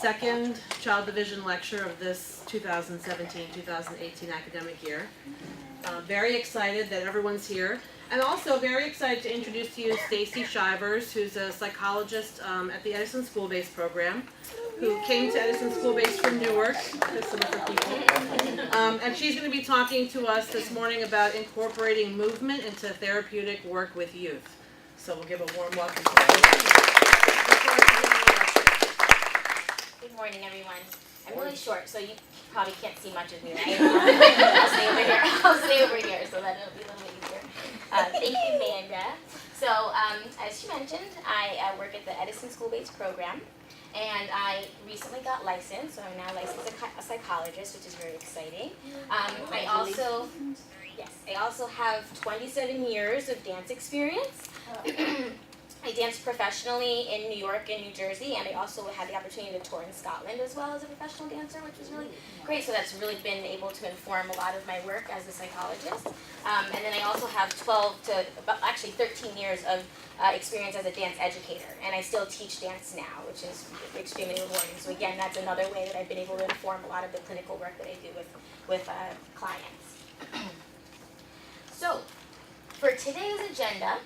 second Child Division lecture of this 2017-2018 academic year. Very excited that everyone's here. And also very excited to introduce to you Stacie Shivers, who's a psychologist at the Edison School-Based program, who came to Edison School-Based from Newark, as some of her people. And she's going to be talking to us this morning about incorporating movement into therapeutic work with youth. So we'll give a warm welcome to her. Good morning, everyone. I'm really short, so you probably can't see much of me, right? I'll stay over here. I'll stay over here, so that it'll be a little bit easier. Thank you, Amanda. So, as she mentioned, I work at the Edison School-Based program, and I recently got licensed, so I'm now licensed a psychologist, which is very exciting. I also have 27 years of dance experience. I danced professionally in New York and New Jersey, and I also had the opportunity to tour in Scotland as well as a professional dancer, which was really great. So that's really been able to inform a lot of my work as a psychologist. And then I also have 13 years of experience as a dance educator, and I still teach dance now, which is extremely rewarding. So again, that's another way that I've been able to inform a lot of the clinical work that I do with clients. So, for today's agenda,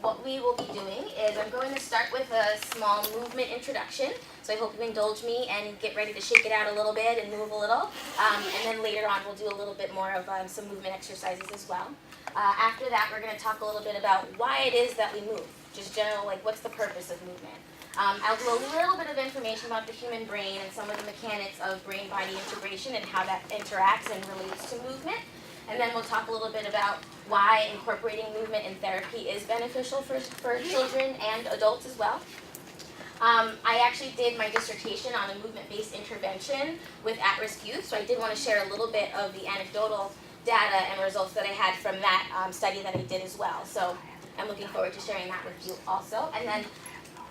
what we will be doing is I'm going to start with a small movement introduction. So I hope you indulge me and get ready to shake it out a little bit and move a little. And then later on we'll do a little bit more of some movement exercises as well. After that, we're going to talk a little bit about why it is that we move. Just general, like what's the purpose of movement. I'll do a little bit of information about the human brain and some of the mechanics of brain-body integration and how that interacts and relates to movement. And then we'll talk a little bit about why incorporating movement in therapy is beneficial for children and adults as well. I actually did my dissertation on a movement-based intervention with at-risk youth, so I did want to share a little bit of the anecdotal data and results that I had from that study that I did as well. So I'm looking forward to sharing that with you also. And then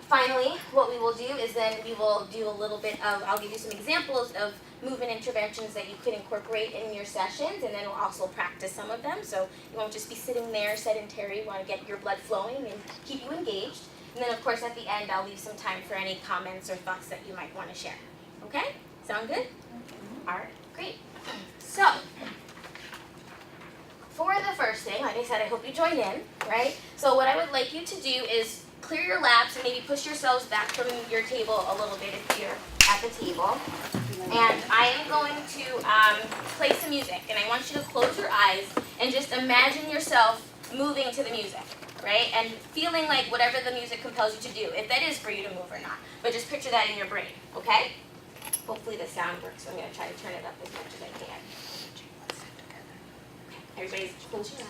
finally, what we will do is then we will do a little bit of, I'll give you some examples of movement interventions that you could incorporate in your sessions, and then we'll also practice some of them. So you won't just be sitting there sedentary. You want to get your blood flowing and keep you engaged. And then, of course, at the end, I'll leave some time for any comments or thoughts that you might want to share. Okay? Sound good? All right, great. So, for the first thing, like I said, I hope you join in, right? So what I would like you to do is clear your laps and maybe push yourselves back from your table a little bit if you're at the table. And I am going to play some music, and I want you to close your eyes and just imagine yourself moving to the music, right? And feeling like whatever the music compels you to do, if that is for you to move or not. But just picture that in your brain, okay? Hopefully the sound works, so I'm going to try to turn it up as much as I can. Okay, everybody close your eyes.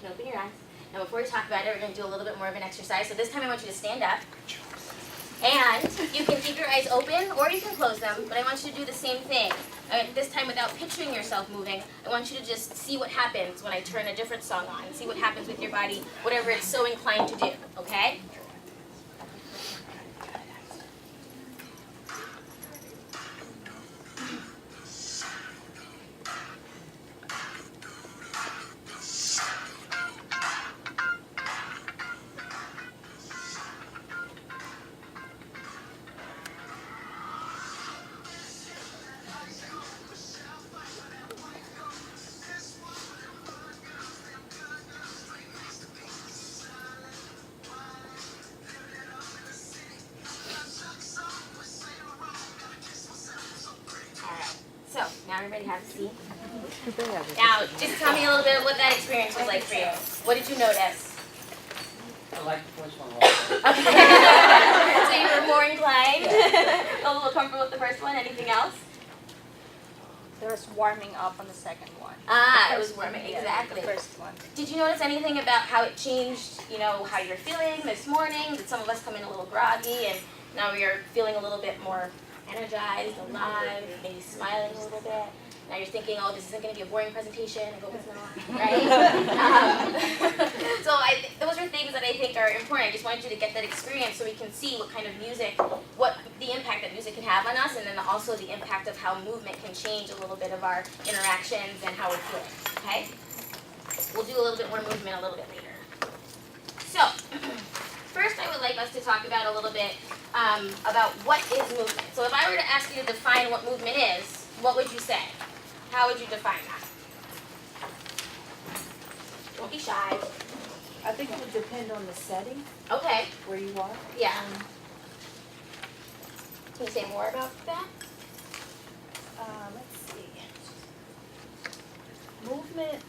Open your eyes. Now before we talk about it, we're going to do a little bit more of an exercise. So this time I want you to stand up. And you can keep your eyes open or you can close them, but I want you to do the same thing. This time without picturing yourself moving, I want you to just see what happens when I turn a different song on. See what happens with your body, whatever it's so inclined to do, okay? Now everybody have a seat. Now, just tell me a little bit of what that experience was like for you. What did you notice? I like the first one a lot. Okay. So you were more inclined? A little comfortable with the first one? Anything else? There's warming up on the second one. Ah, it was warming, Yeah, exactly. the first one. Did you notice anything about how it changed, how you're feeling this morning? Did some of us come in a little groggy and now we are feeling a little bit more energized, alive, maybe smiling a little bit? Now you're thinking, oh, this isn't going to be a boring presentation. I hope it's not, right? So those are things that I think are important. I just wanted you to get that experience so we can see what kind of music, what the impact that music can have on us, and then also the impact of how movement can change a little bit of our interactions and how we're feeling, okay? We'll do a little bit more movement a little bit later. So, first I would like us to talk about a little bit about what is movement. So if I were to ask you to define what movement is, what would you say? How would you define that? Don't be shy. I think it would depend on the setting Okay, where you are. yeah. Can you say more about that? Let's see. Movement,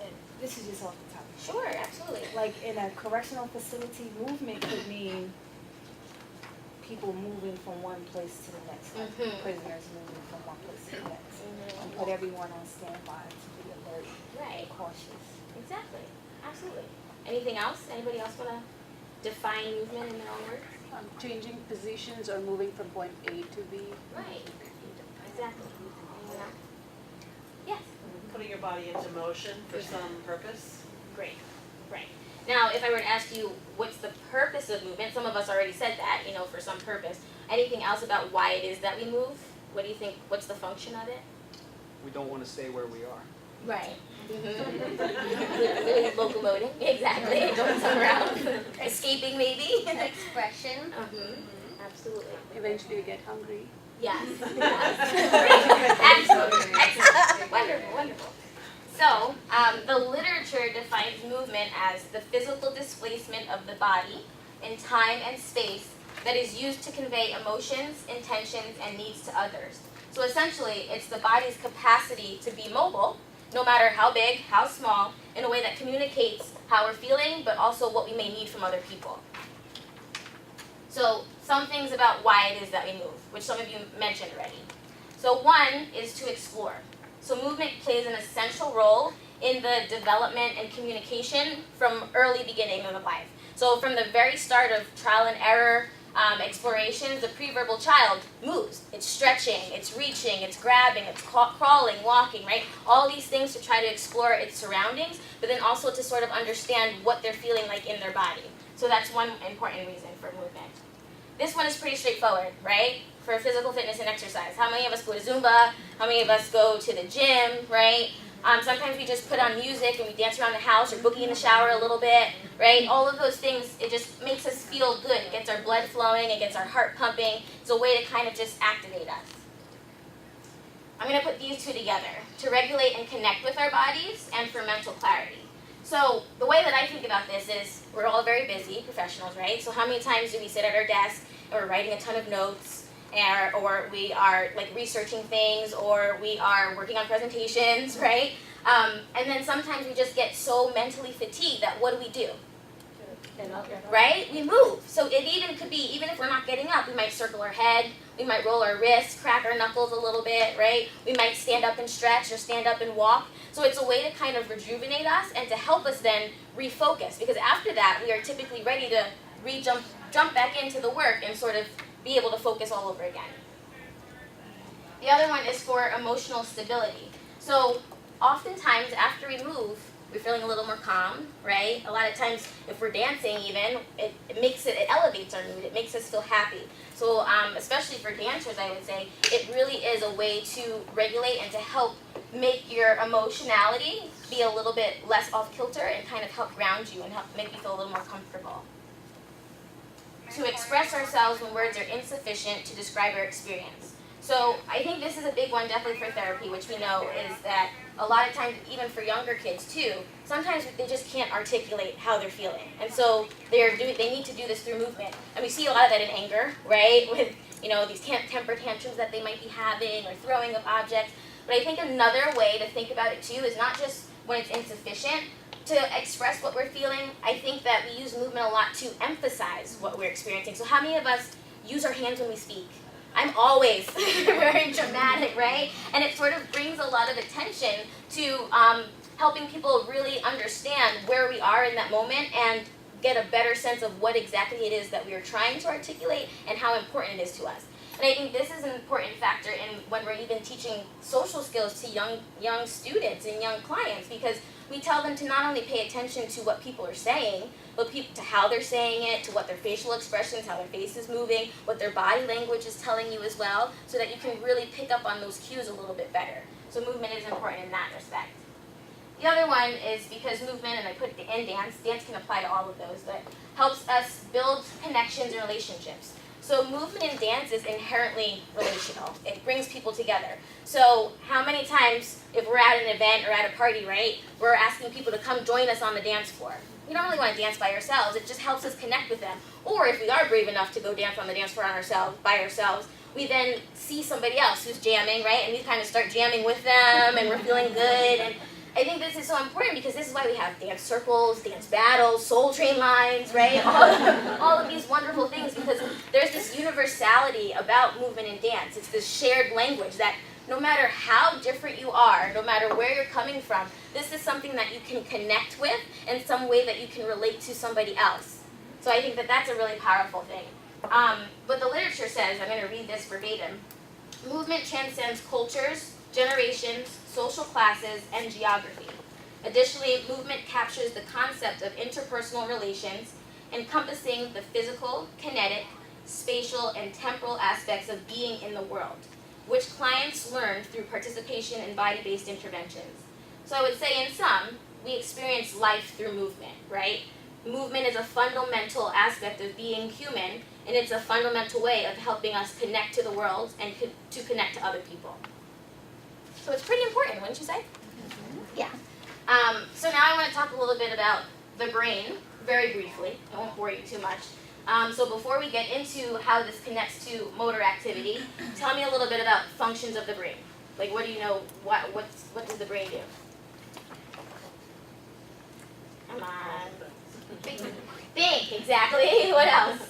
and this is just off the top. Sure, absolutely. Like in a correctional facility, movement could mean people moving from one place to the next, like Mhm. prisoners moving from one place to the next. And put everyone on standby to be alert Right, and cautious. exactly. Absolutely. Anything else? Anybody else want to define movement in their own words? Changing positions or moving from point A to B. Right. Exactly. Anyone else? Yes. Putting your body into motion for some purpose. Great. Right. Now, if I were to ask you, what's the purpose of movement? Some of us already said that, for some purpose. Anything else about why it is that we move? What do you think? What's the function of it? We don't want to stay where we are. Right. Literally locomoting. Exactly. Going somewhere else. Escaping, maybe. Expression. Absolutely. Eventually you get hungry. Yes. Excellent. Excellent. Wonderful. Wonderful. So, the literature defines movement as the physical displacement of the body in time and space that is used to convey emotions, intentions, and needs to others. So essentially, it's the body's capacity to be mobile, no matter how big, how small, in a way that communicates how we're feeling, but also what we may need from other people. So, some things about why it is that we move, which some of you mentioned already. So one is to explore. So movement plays an essential role in the development and communication from early beginning of life. So from the very start of trial and error explorations, the preverbal child moves. It's stretching, it's reaching, it's grabbing, it's crawling, walking, right? All these things to try to explore its surroundings, but then also to sort of understand what they're feeling like in their body. So that's one important reason for movement. This one is pretty straightforward, right? For physical fitness and exercise. How many of us go to Zumba? How many of us go to the gym, right? Sometimes we just put on music and we dance around the house or boogie in the shower a little bit, right? All of those things, it just makes us feel good. It gets our blood flowing, it gets our heart pumping. It's a way to kind of just activate us. I'm going to put these two together to regulate and connect with our bodies and for mental clarity. So the way that I think about this is we're all very busy professionals, right? So how many times do we sit at our desk and we're writing a ton of notes, or we are like researching things, or we are working on presentations, right? And then sometimes we just get so mentally fatigued that what do? Right? We move. So it even could be, even if we're not getting up, we might circle our head, we might roll our wrists, crack our knuckles a little bit, right? We might stand up and stretch or stand up and walk. So it's a way to kind of rejuvenate us and to help us then refocus, because after that we are typically ready to jump back into the work and sort of be able to focus all over again. The other one is for emotional stability. So oftentimes after we move, we're feeling a little more calm, right? A lot of times if we're dancing even, it elevates our mood, it makes us feel happy. So especially for dancers, I would say, it really is a way to regulate and to help make your emotionality be a little bit less off kilter and kind of help ground you and help make you feel a little more comfortable. To express ourselves when words are insufficient to describe our experience. So I think this is a big one definitely for therapy, which we know is that a lot of times, even for younger kids too, sometimes they just can't articulate how they're feeling. And so they need to do this through movement. And we see a lot of that in anger, right? With these temper tantrums that they might be having or throwing of objects. But I think another way to think about it too is not just when it's insufficient to express what we're feeling. I think that we use movement a lot to emphasize what we're experiencing. So how many of us use our hands when we speak? I'm always very dramatic, right? And it sort of brings a lot of attention to helping people really understand where we are in that moment and get a better sense of what exactly it is that we are trying to articulate and how important it is to us. And I think this is an important factor in when we're even teaching social skills to young students and young clients, because we tell them to not only pay attention to what people are saying, but to how they're saying it, to what their facial expressions, how their face is moving, what their body language is telling you as well, so that you can really pick up on those cues a little bit better. So movement is important in that respect. The other one is because movement, and I put it in dance can apply to all of those, but helps us build connections and relationships. So movement in dance is inherently relational. It brings people together. So how many times, if we're at an event or at a party, right, we're asking people to come join us on the dance floor. We don't really want to dance by ourselves. It just helps us connect with them. Or if we are brave enough to go dance on the dance floor by ourselves, we then see somebody else who's jamming, right, and we kind of start jamming with them, and we're feeling good. And I think this is so important because this is why we have dance circles, dance battles, soul train lines, right? All of these wonderful things, because there's this universality about movement and dance. It's this shared language that no matter how different you are, no matter where you're coming from, this is something that you can connect with in some way that you can relate to somebody else. So I think that that's a really powerful thing. But the literature says, I'm going to read this verbatim, movement transcends cultures, generations, social classes, and geography. Additionally, movement captures the concept of interpersonal relations, encompassing the physical, kinetic, spatial, and temporal aspects of being in the world, which clients learn through participation in body-based interventions. So I would say in sum, we experience life through movement, right? Movement is a fundamental aspect of being human, and it's a fundamental way of helping us connect to the world and to connect to other people. So it's pretty important, wouldn't you say? Mm-hmm. Yeah. So now I want to talk a little bit about the brain, very briefly. I won't bore you too much. So before we get into how this connects to motor activity, tell me a little bit about functions of the brain. Like, what do you know? What does the brain do? Come on. Think, exactly. What else?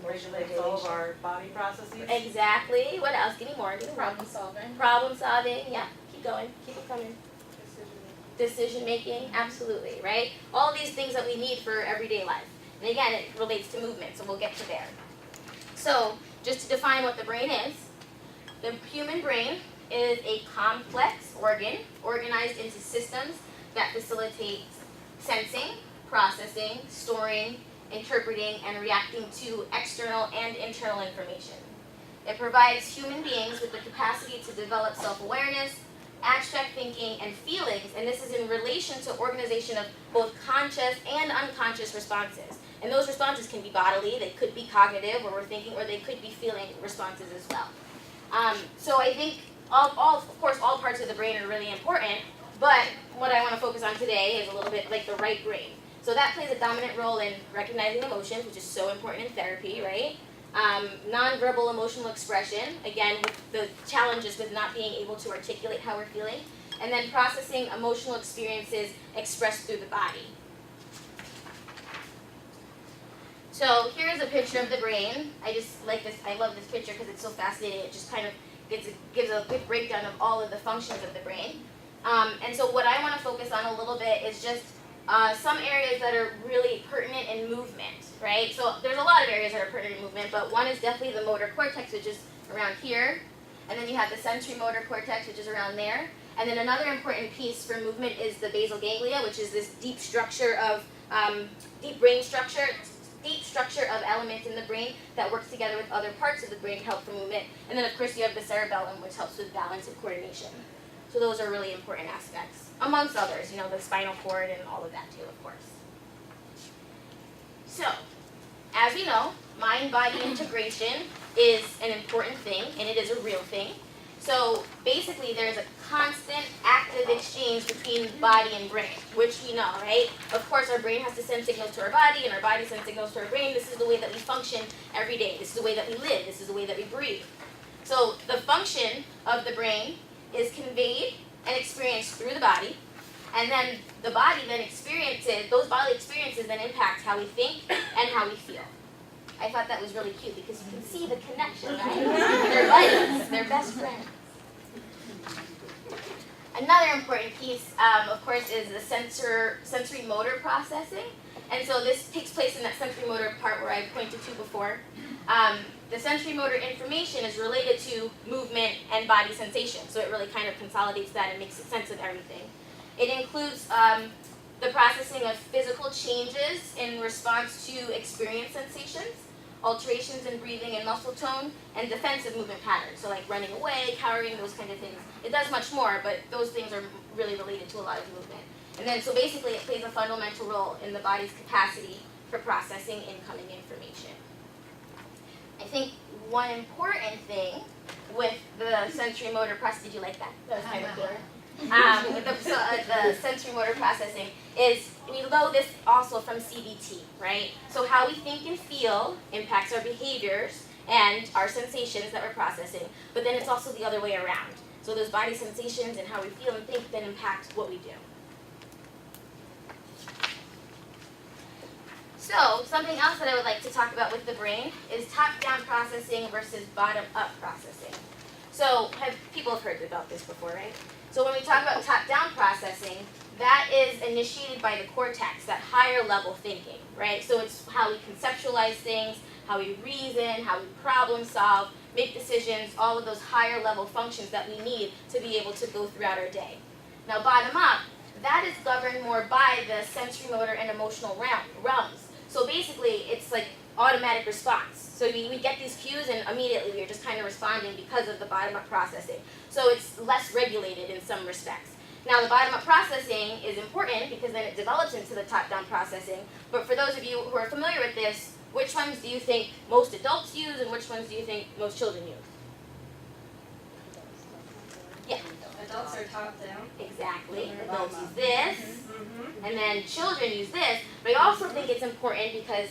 Regulates all of our body processes. Exactly. What else? Give me more. Problem solving. Problem solving. Yeah. Keep going. Keep it coming. Decision making. Absolutely. Right? All these things that we need for everyday life. And again, it relates to movement, so we'll get to there. So, just to define what the brain is, the human brain is a complex organ organized into systems that facilitate sensing, processing, storing, interpreting, and reacting to external and internal information. It provides human beings with the capacity to develop self-awareness, abstract thinking, and feelings, and this is in relation to organization of both conscious and unconscious responses. And those responses can be bodily, they could be cognitive, where we're thinking, or they could be feeling responses as well. So I think, of course, all parts of the brain are really important, but what I want to focus on today is a little bit like the right brain. So that plays a dominant role in recognizing emotions, which is so important in therapy, right? Nonverbal emotional expression, again, with the challenges with not being able to articulate how we're feeling, and then processing emotional experiences expressed through the body. So here's a picture of the brain. I just like this, I love this picture because it's so fascinating. It just kind of gives a good breakdown of all of the functions of the brain. And so what I want to focus on a little bit is just some areas that are really pertinent in movement, right? So there's a lot of areas that are pertinent in movement, but one is definitely the motor cortex, which is around here. And then you have the sensorimotor cortex, which is around there. And then another important piece for movement is the basal ganglia, which is this deep structure of, deep structure of elements in the brain that works together with other parts of the brain to help for movement. And then of course you have the cerebellum, which helps with balance and coordination. So those are really important aspects, amongst others, the spinal cord and all of that too, of course. So, as we know, mind-body integration is an important thing, and it is a real thing. So basically there's a constant active exchange between body and brain, which we know, right? Of course our brain has to send signals to our body, and our body sends signals to our brain. This is the way that we function every day. This is the way that we live. This is the way that we breathe. So the function of the brain is conveyed and experienced through the body, and then the body then experiences, those bodily experiences then impact how we think and how we feel. I thought that was really cute because you can see the connection, right? They're buddies, they're best friends. Another important piece, of course, is the sensorimotor processing. And so this takes place in that sensorimotor part where I pointed to before. The sensorimotor information is related to movement and body sensation, so it really kind of consolidates that and makes sense of everything. It includes the processing of physical changes in response to experienced sensations, alterations in breathing and muscle tone, and defensive movement patterns, so like running away, cowering, those kind of things. It does much more, but those things are really related to a lot of movement. And then, so basically it plays a fundamental role in the body's capacity for processing incoming information. I think one important thing with the sensorimotor process, did you like that? That was kind of clear. With the sensorimotor processing is, we know this also from CBT, right? So how we think and feel impacts our behaviors and our sensations that we're processing, but then it's also the other way around. So those body sensations and how we feel and think then impact what we do. So, something else that I would like to talk about with the brain is top-down processing versus bottom-up processing. So, people have heard about this before, right? So when we talk about top-down processing, that is initiated by the cortex, that higher level thinking, right? So it's how we conceptualize things, how we reason, how we problem solve, make decisions, all of those higher level functions that we need to be able to go throughout our day. Now bottom-up, that is governed more by the sensorimotor and emotional realms. So basically, it's like automatic response. So we get these cues and immediately we're just kind of responding because of the bottom-up processing. So it's less regulated in some respects. Now the bottom-up processing is important because then it develops into the top-down processing. But for those of you who are familiar with this, which ones do you think most adults use and which ones do you think most children use? Yeah. Adults are top down. Exactly. Adults use this, and then children use this. But I also think it's important because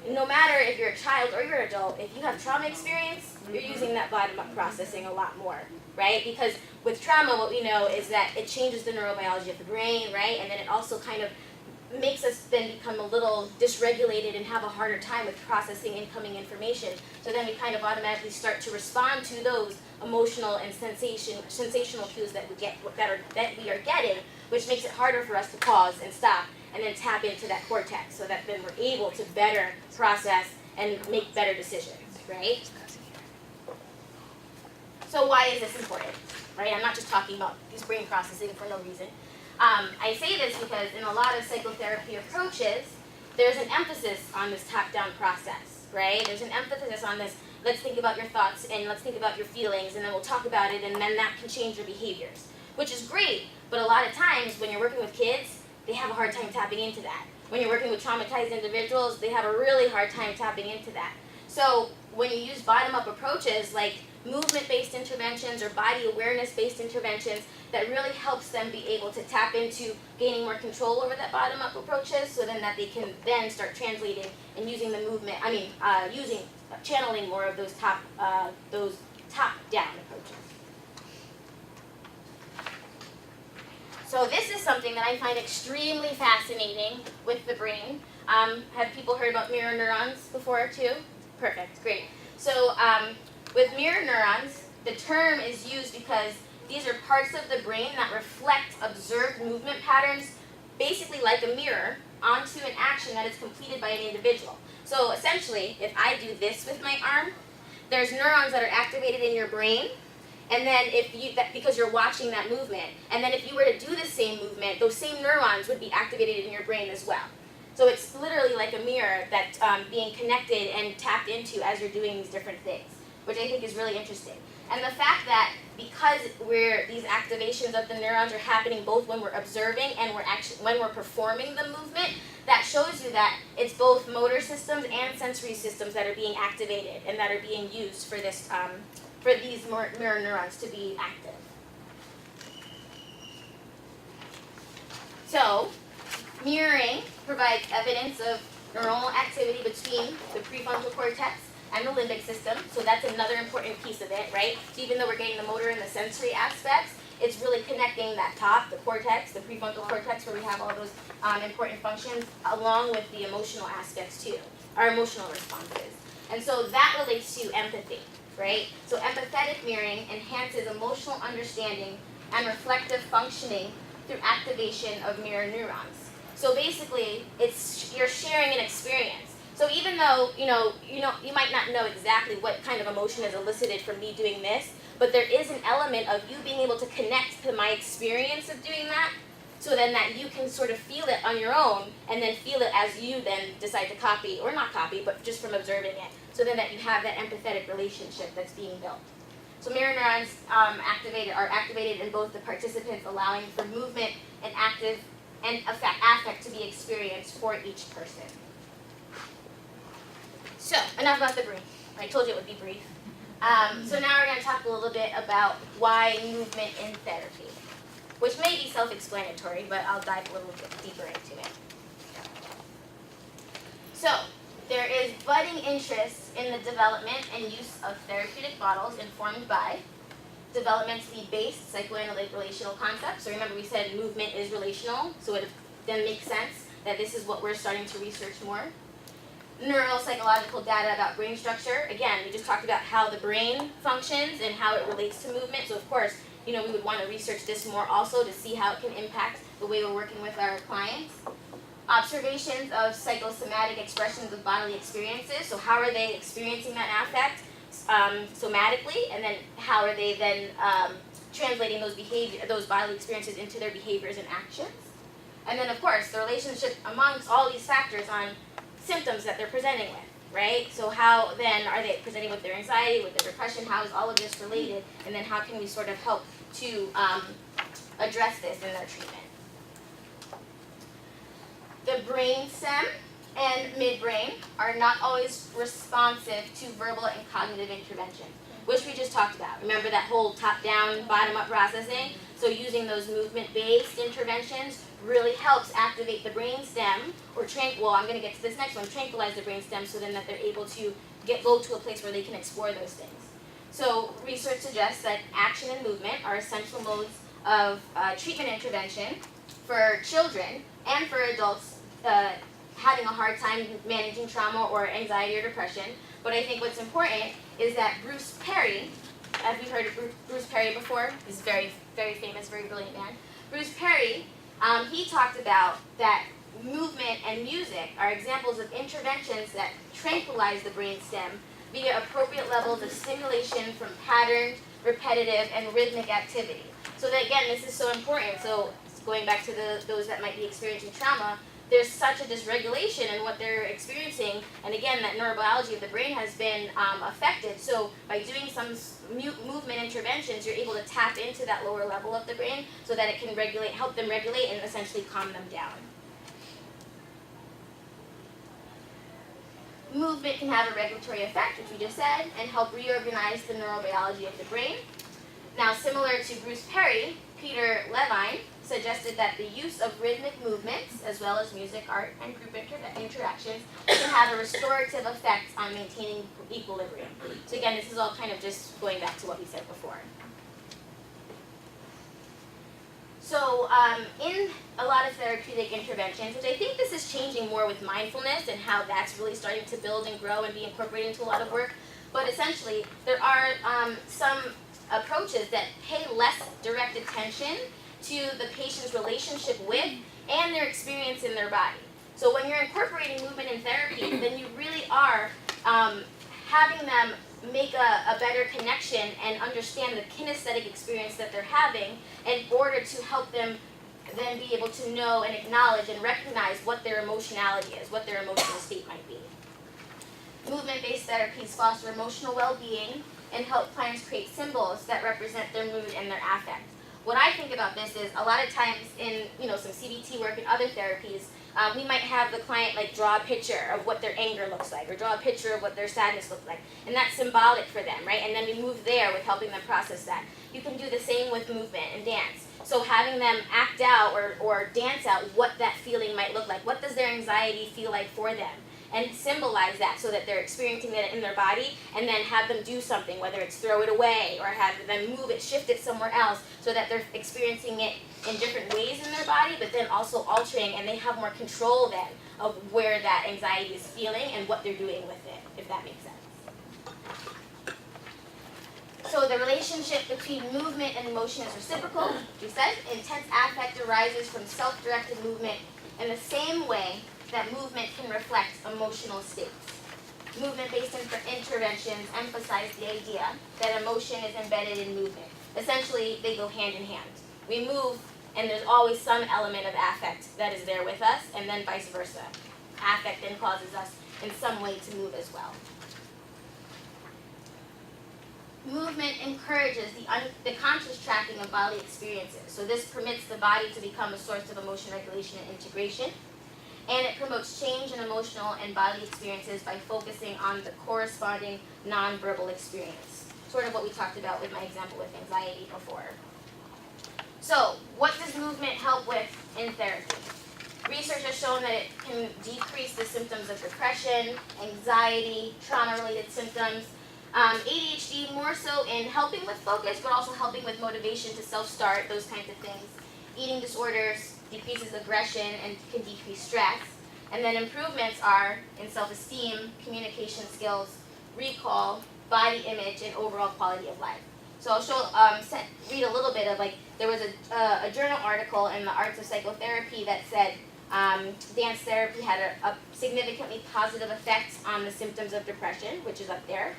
no matter if you're a child or you're an adult, if you have trauma experience, you're using that bottom-up processing a lot more, right? Because with trauma, what we know is that it changes the neurobiology of the brain, right? And then it also kind of makes us then become a little dysregulated and have a harder time with processing incoming information. So then we kind of automatically start to respond to those emotional and sensational cues that we are getting, which makes it harder for us to pause and stop and then tap into that cortex so that then we're able to better process and make better decisions, right? So why is this important, right? I'm not just talking about these brain processing for no reason. I say this because in a lot of psychotherapy approaches, there's an emphasis on this top-down process, right? There's an emphasis on this, let's think about your thoughts and let's think about your feelings and then we'll talk about it and then that can change your behaviors, which is great, but a lot of times when you're working with kids, they have a hard time tapping into that. When you're working with traumatized individuals, they have a really hard time tapping into that. So when you use bottom-up approaches like movement-based interventions or body awareness-based interventions, that really helps them be able to tap into gaining more control over that bottom-up approaches so then that they can then start translating and using the movement, channeling more of those top-down approaches. So this is something that I find extremely fascinating with the brain. Have people heard about mirror neurons before too? Perfect, great. So with mirror neurons, the term is used because these are parts of the brain that reflect observed movement patterns, basically like a mirror, onto an action that is completed by an individual. So essentially, if I do this with my arm, there's neurons that are activated in your brain, and then because you're watching that movement, and then if you were to do the same movement, those same neurons would be activated in your brain as well. So it's literally like a mirror that's being connected and tapped into as you're doing these different things, which I think is really interesting. And the fact that because these activations of the neurons are happening both when we're observing and when we're performing the movement, that shows you that it's both motor systems and sensory systems that are being activated and that are being used for this for these mirror neurons to be active. So, mirroring provides evidence of neuronal activity between the prefrontal cortex and the limbic system, so that's another important piece of it, right? So even though we're getting the motor and the sensory aspects, it's really connecting that top, the cortex, the prefrontal cortex, where we have all those important functions, along with the emotional aspects too, our emotional responses. And so that relates to empathy, right? So empathetic mirroring enhances emotional understanding and reflective functioning through activation of mirror neurons. So basically, you're sharing an experience. So even though you might not know exactly what kind of emotion is elicited from me doing this, but there is an element of you being able to connect to my experience of doing that, so then that you can sort of feel it on your own, and then feel it as you then decide to copy, or not copy, but just from observing it, so then that you have that empathetic relationship that's being built. So mirror neurons are activated in both the participants, allowing for movement and affect to be experienced for each person. So, enough about the brain. I told you it would be brief. So now we're going to talk a little bit about why movement in therapy, which may be self-explanatory, but I'll dive a little bit deeper into it. So, there is budding interest in the development and use of therapeutic models informed by developmentally based psychoanalytic relational concepts. So remember we said movement is relational, so it then makes sense that this is what we're starting to research more. Neuropsychological data about brain structure. Again, we just talked about how the brain functions and how it relates to movement. So of course, we would want to research this more also to see how it can impact the way we're working with our clients. Observations of psychosomatic expressions of bodily experiences. So how are they experiencing that affect somatically, and then how are they then translating those bodily experiences into their behaviors and actions. And then of course, the relationship amongst all these factors on symptoms that they're presenting with, right? So how then are they presenting with their anxiety, with their depression? How is all of this related? And then how can we sort of help to address this in their treatment? The brain stem and midbrain are not always responsive to verbal and cognitive intervention, which we just talked about. Remember that whole top-down, bottom-up processing? So using those movement-based interventions really helps activate the brain stem, or I'm going to get to this next one, tranquilize the brain stem so then that they're able to go to a place where they can explore those things. So research suggests that action and movement are essential modes of treatment intervention for children and for adults having a hard time managing trauma or anxiety or depression. But I think what's important is that Bruce Perry, have you heard of Bruce Perry before? He's a very, very famous, very brilliant man. Bruce Perry, he talked about that movement and music are examples of interventions that tranquilize the brain stem via appropriate levels of stimulation from patterned, repetitive, and rhythmic activity. So that, again, this is so important. So going back to those that might be experiencing trauma, there's such a dysregulation in what they're experiencing, and again, that neurobiology of the brain has been affected. So by doing some movement interventions, you're able to tap into that lower level of the brain so that it can help them regulate and essentially calm them down. Movement can have a regulatory effect, which we just said, and help reorganize the neurobiology of the brain. Now, similar to Bruce Perry, Peter Levine suggested that the use of rhythmic movements, as well as music, art, and group interactions, can have a restorative effect on maintaining equilibrium. So again, this is all kind of just going back to what we said before. So in a lot of therapeutic interventions, which I think this is changing more with mindfulness and how that's really starting to build and grow and be incorporated into a lot of work, but essentially there are some approaches that pay less direct attention to the patient's relationship with and their experience in their body. So when you're incorporating movement in therapy, then you really are having them make a better connection and understand the kinesthetic experience that they're having in order to help them then be able to know and acknowledge and recognize what their emotionality is, what their emotional state might be. Movement-based therapies foster emotional well-being and help clients create symbols that represent their mood and their affect. What I think about this is a lot of times in some CBT work and other therapies, we might have the client draw a picture of what their anger looks like, or draw a picture of what their sadness looks like, and that's symbolic for them, right? And then we move there with helping them process that. You can do the same with movement and dance. So having them act out or dance out what that feeling might look like. What does their anxiety feel like for them? and symbolize that so that they're experiencing it in their body, and then have them do something, whether it's throw it away or have them move it, shift it somewhere else, so that they're experiencing it in different ways in their body, but then also altering, and they have more control then of where that anxiety is feeling and what they're doing with it, if that makes sense. So the relationship between movement and emotion is reciprocal. We said intense affect arises from self-directed movement in the same way that movement can reflect emotional states. Movement-based interventions emphasize the idea that emotion is embedded in movement. Essentially, they go hand in hand. We move, and there's always some element of affect that is there with us, and then vice versa. Affect then causes us in some way to move as well. Movement encourages the conscious tracking of bodily experiences. So this permits the body to become a source of emotion regulation and integration. And it promotes change in emotional and bodily experiences by focusing on the corresponding nonverbal experience. Sort of what we talked about with my example with anxiety before. So, what does movement help with in therapy? Research has shown that it can decrease the symptoms of depression, anxiety, trauma-related symptoms, ADHD more so in helping with focus, but also helping with motivation to self-start, those kinds of things. Eating disorders decreases aggression and can decrease stress. And then improvements are in self-esteem, communication skills, recall, body image, and overall quality of life. So I'll read a little bit of, there was a journal article in the Arts of Psychotherapy that said dance therapy had a significantly positive effect on the symptoms of depression, which is up there.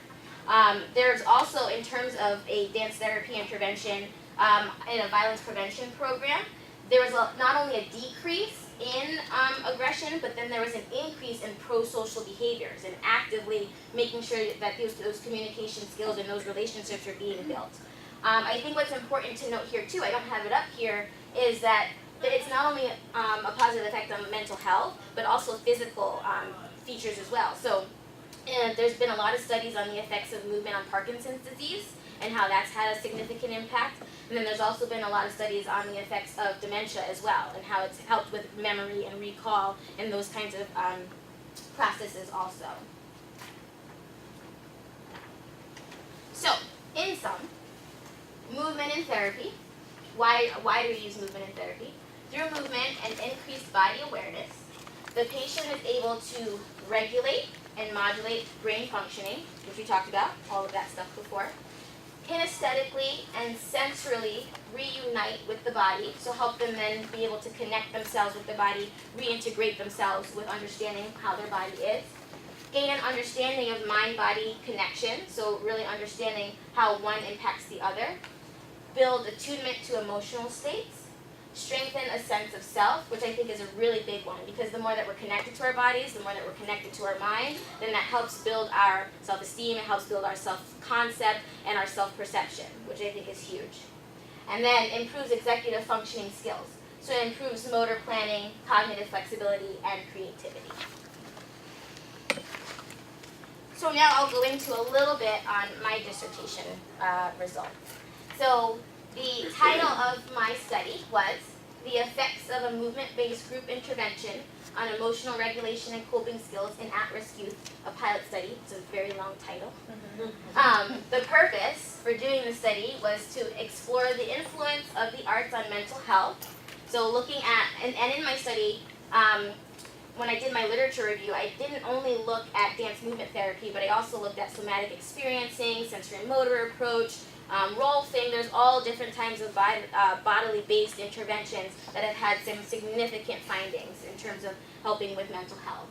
There's also, in terms of a dance therapy intervention in a violence prevention program, there was not only a decrease in aggression, but then there was an increase in pro-social behaviors and actively making sure that those communication skills and those relationships are being built. I think what's important to note here too, I don't have it up here, is that it's not only a positive effect on mental health, but also physical features as well. So there's been a lot of studies on the effects of movement on Parkinson's disease and how that's had a significant impact. And then there's also been a lot of studies on the effects of dementia as well, and how it's helped with memory and recall and those kinds of processes also. So, in sum, movement in therapy. Why do we use movement in therapy? Through movement and increased body awareness, the patient is able to regulate and modulate brain functioning, which we talked about, all of that stuff before, kinesthetically and sensorily reunite with the body, so help them then be able to connect themselves with the body, reintegrate themselves with understanding how their body is, gain an understanding of mind-body connection, so really understanding how one impacts the other, build attunement to emotional states, strengthen a sense of self, which I think is a really big one, because the more that we're connected to our bodies, the more that we're connected to our mind, then that helps build our self-esteem, it helps build our self-concept and our self-perception, which I think is huge. And then improves executive functioning skills. So it improves motor planning, cognitive flexibility, and creativity. So now I'll go into a little bit on my dissertation results. So the title of my study was The Effects of a Movement-Based Group Intervention on Emotional Regulation and Coping Skills in At-Risk Youth, a Pilot Study. It's a very long title. The purpose for doing the study was to explore the influence of the arts on mental health. So looking at, and in my study, when I did my literature review, I didn't only look at dance movement therapy, but I also looked at somatic experiencing, sensorimotor approach, role thing. There's all different types of bodily based interventions that have had some significant findings in terms of helping with mental health.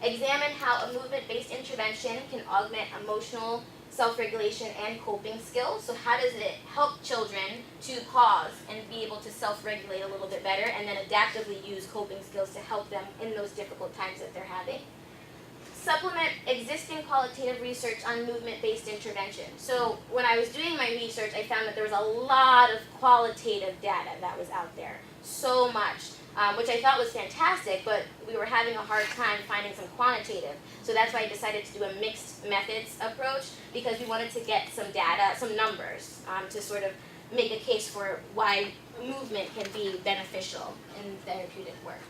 Examine how a movement-based intervention can augment emotional self-regulation and coping skills. So how does it help children to pause and be able to self-regulate a little bit better, and then adaptively use coping skills to help them in those difficult times that they're having. Supplement existing qualitative research on movement-based intervention. So when I was doing my research, I found that there was a lot of qualitative data that was out there. So much, which I thought was fantastic, but we were having a hard time finding some quantitative. So that's why I decided to do a mixed methods approach, because we wanted to get some data, some numbers, to sort of make a case for why movement can be beneficial in therapeutic work.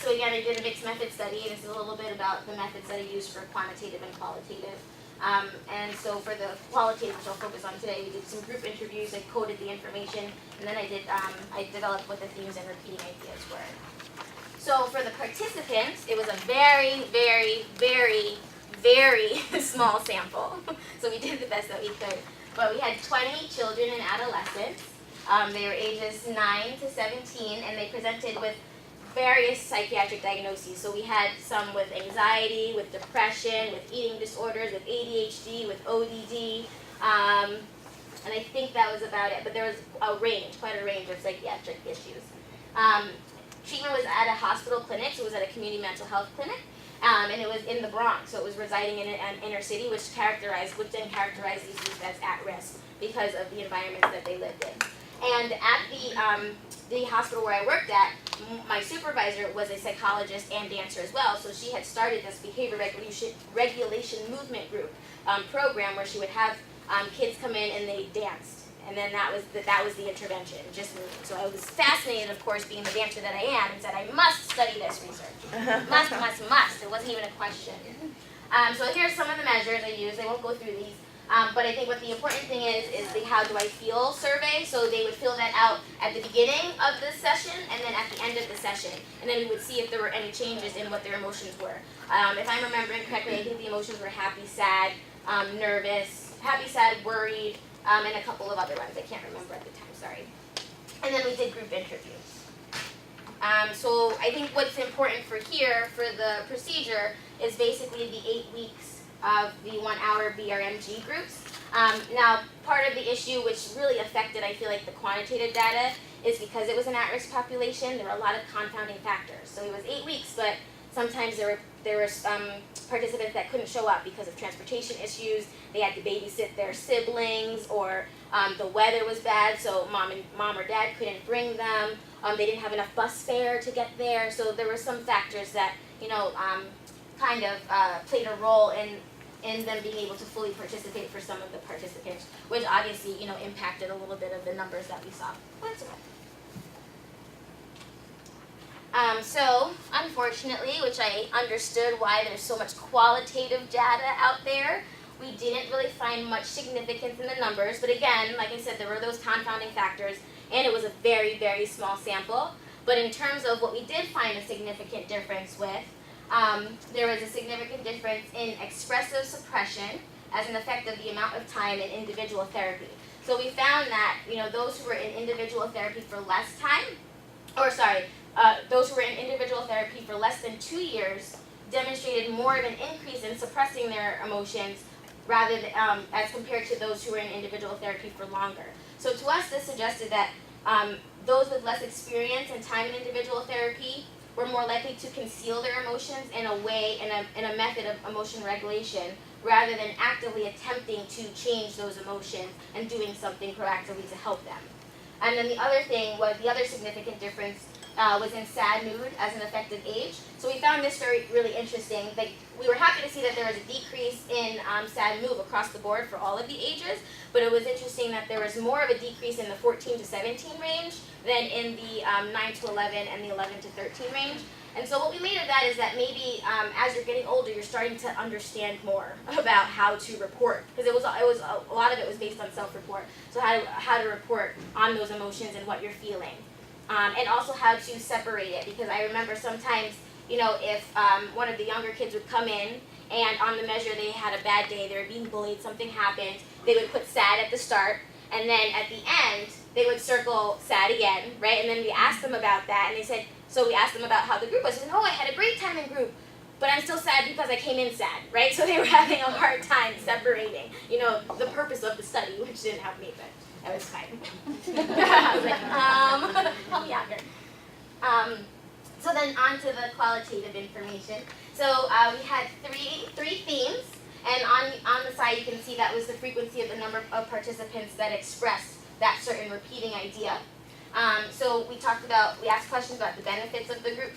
So again, I did a mixed method study, and this is a little bit about the methods that I use for quantitative and qualitative. And so for the qualitative, which I'll focus on today, we did some group interviews, I coded the information, and then I developed what the themes and repeating ideas were. So for the participants, it was a very, very, very, very small sample. So we did the best that we could. But we had 20 children and adolescents. They were ages 9 to 17, and they presented with various psychiatric diagnoses. So we had some with anxiety, with depression, with eating disorders, with ADHD, with ODD, and I think that was about it. But there was a range, quite a range of psychiatric issues. Treatment was at a hospital clinic, so it was at a community mental health clinic, and it was in the Bronx, so it was residing in an inner city, which then characterized these youth as at risk because of the environments that they lived in. And at the hospital where I worked at, my supervisor was a psychologist and dancer as well, so she had started this behavior regulation movement group program where she would have kids come in and they danced. And then that was the intervention, just moving. So I was fascinated, of course, being the dancer that I am, and said, I must study this research. Must. It wasn't even a question. So here's some of the measures I used. I won't go through these. But I think what the important thing is the how do I feel survey. So they would fill that out at the beginning of the session and then at the end of the session. And then we would see if there were any changes in what their emotions were. If I'm remembering correctly, I think the emotions were happy, sad, nervous, happy, sad, worried, and a couple of other ones. I can't remember at the time, sorry. And then we did group interviews. So I think what's important for the procedure, is basically the 8 weeks of the 1 hour BRMG groups. Now, part of the issue which really affected, I feel like, the quantitative data is because it was an at-risk population, there were a lot of confounding factors. So it was 8 weeks, but sometimes there were participants that couldn't show up because of transportation issues. They had to babysit their siblings, or the weather was bad, so mom or dad couldn't bring them. They didn't have enough bus fare to get there. So there were some factors that kind of played a role in them being able to fully participate for some of the participants, which obviously impacted a little bit of the numbers that we saw. That's okay. So, unfortunately, which I understood why there's so much qualitative data out there, we didn't really find much significance in the numbers. But again, like I said, there were those confounding factors, and it was a very, very small sample. But in terms of what we did find a significant difference with, there was a significant difference in expressive suppression as an effect of the amount of time in individual therapy. So we found that, those who were in individual therapy for less time, those who were in individual therapy for less than 2 years demonstrated more of an increase in suppressing their emotions rather than, as compared to those who were in individual therapy for longer. So to us, this suggested that those with less experience and time in individual therapy were more likely to conceal their emotions in a method of emotion regulation rather than actively attempting to change those emotions and doing something proactively to help them. And then the other significant difference was in sad mood as an effect of age. So we found this really interesting. Like, we were happy to see that there was a decrease in sad mood across the board for all of the ages, but it was interesting that there was more of a decrease in the 14 to 17 range than in the 9 to 11 and the 11 to 13 range. And so what we made of that is that maybe as you're getting older, you're starting to understand more about how to report, because a lot of it was based on self-report. So how to report on those emotions and what you're feeling. And also how to separate it, because I remember sometimes, if one of the younger kids would come in and on the measure they had a bad day, they were being bullied, something happened, they would put sad at the start, and then at the end, they would circle sad again, right? And then we asked them about that, and they said, so we asked them about how the group was, and I had a great time in group, but I'm still sad because I came in sad, right? So they were having a hard time separating, the purpose of the study, which didn't help me, but that was fine. I was like, help me out here. So then on to the qualitative information. So we had three themes, and on the side you can see that was the frequency of the number of participants that expressed that certain repeating idea. So we asked questions about the benefits of group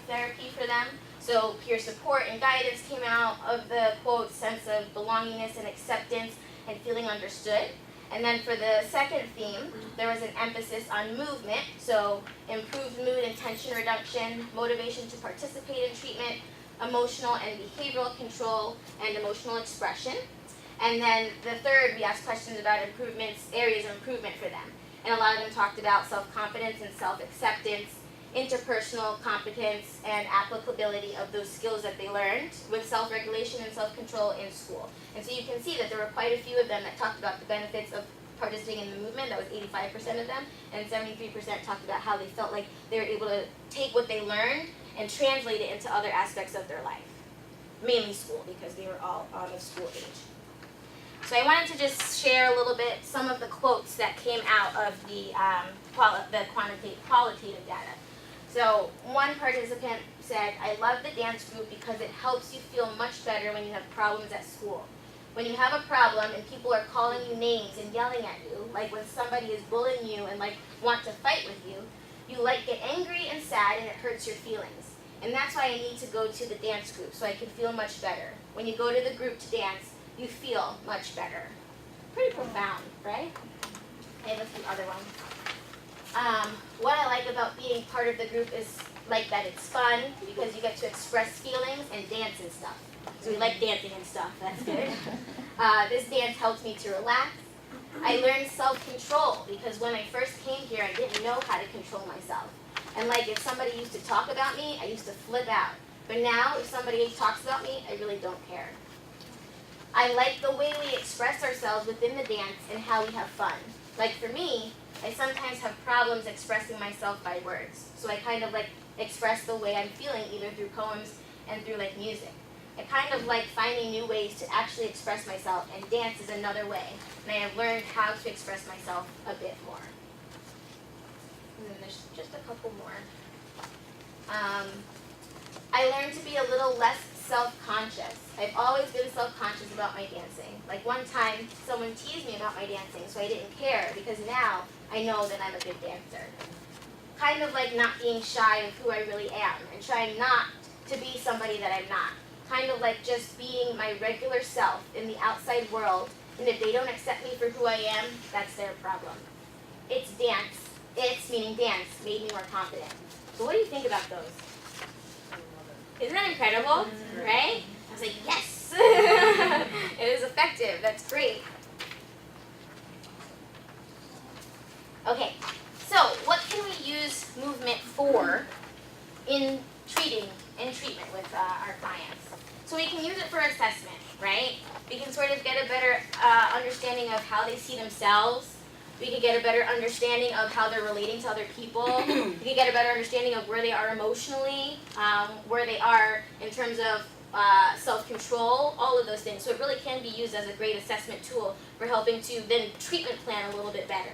therapy for them. So peer support and guidance came out of the quote, sense of belongingness and acceptance and feeling understood. And then for the second theme, there was an emphasis on movement, so improved mood and tension reduction, motivation to participate in treatment, emotional and behavioral control, and emotional expression. And then the third, we asked questions about improvements, areas of improvement for them. And a lot of them talked about self-confidence and self-acceptance, interpersonal competence, and applicability of those skills that they learned with self-regulation and self-control in school. And so you can see that there were quite a few of them that talked about the benefits of participating in the movement. That was 85% of them, and 73% talked about how they felt like they were able to take what they learned and translate it into other aspects of their life, mainly school, because they were all out of school age. So I wanted to just share a little bit some of the quotes that came out of the qualitative data. So one participant said, "I love the dance group because it helps you feel much better when you have problems at school. When you have a problem and people are calling you names and yelling at you, like when somebody is bullying you and like want to fight with you, you like get angry and sad and it hurts your feelings. And that's why I need to go to the dance group so I can feel much better. When you go to the group to dance, you feel much better." Pretty profound, right? I have a few other ones. What I like about being part of the group is like that it's fun because you get to express feelings and dance and stuff. So we like dancing and stuff, that's good. This dance helps me to relax. I learned self-control because when I first came here, I didn't know how to control myself. And like if somebody used to talk about me, I used to flip out. But now if somebody talks about me, I really don't care. I like the way we express ourselves within the dance and how we have fun. Like for me, I sometimes have problems expressing myself by words. So I kind of like express the way I'm feeling either through poems and through like music. I kind of like finding new ways to actually express myself, and dance is another way. And I have learned how to express myself a bit more. And then there's just a couple more. I learned to be a little less self-conscious. I've always been self-conscious about my dancing. Like one time, someone teased me about my dancing, so I didn't care because now I know that I'm a good dancer. Kind of like not being shy of who I really am and trying not to be somebody that I'm not. Kind of like just being my regular self in the outside world, and if they don't accept me for who I am, that's their problem. It's dance. It's, meaning dance, made me more confident. So what do you think about those? Isn't that incredible, right? I was like, yes! It is effective. That's great. Okay, so what can we use movement for in treatment with our clients? So we can use it for assessment, right? We can sort of get a better understanding of how they see themselves. We can get a better understanding of how they're relating to other people. We can get a better understanding of where they are emotionally, where they are in terms of self-control, all of those things. So it really can be used as a great assessment tool for helping to then treatment plan a little bit better.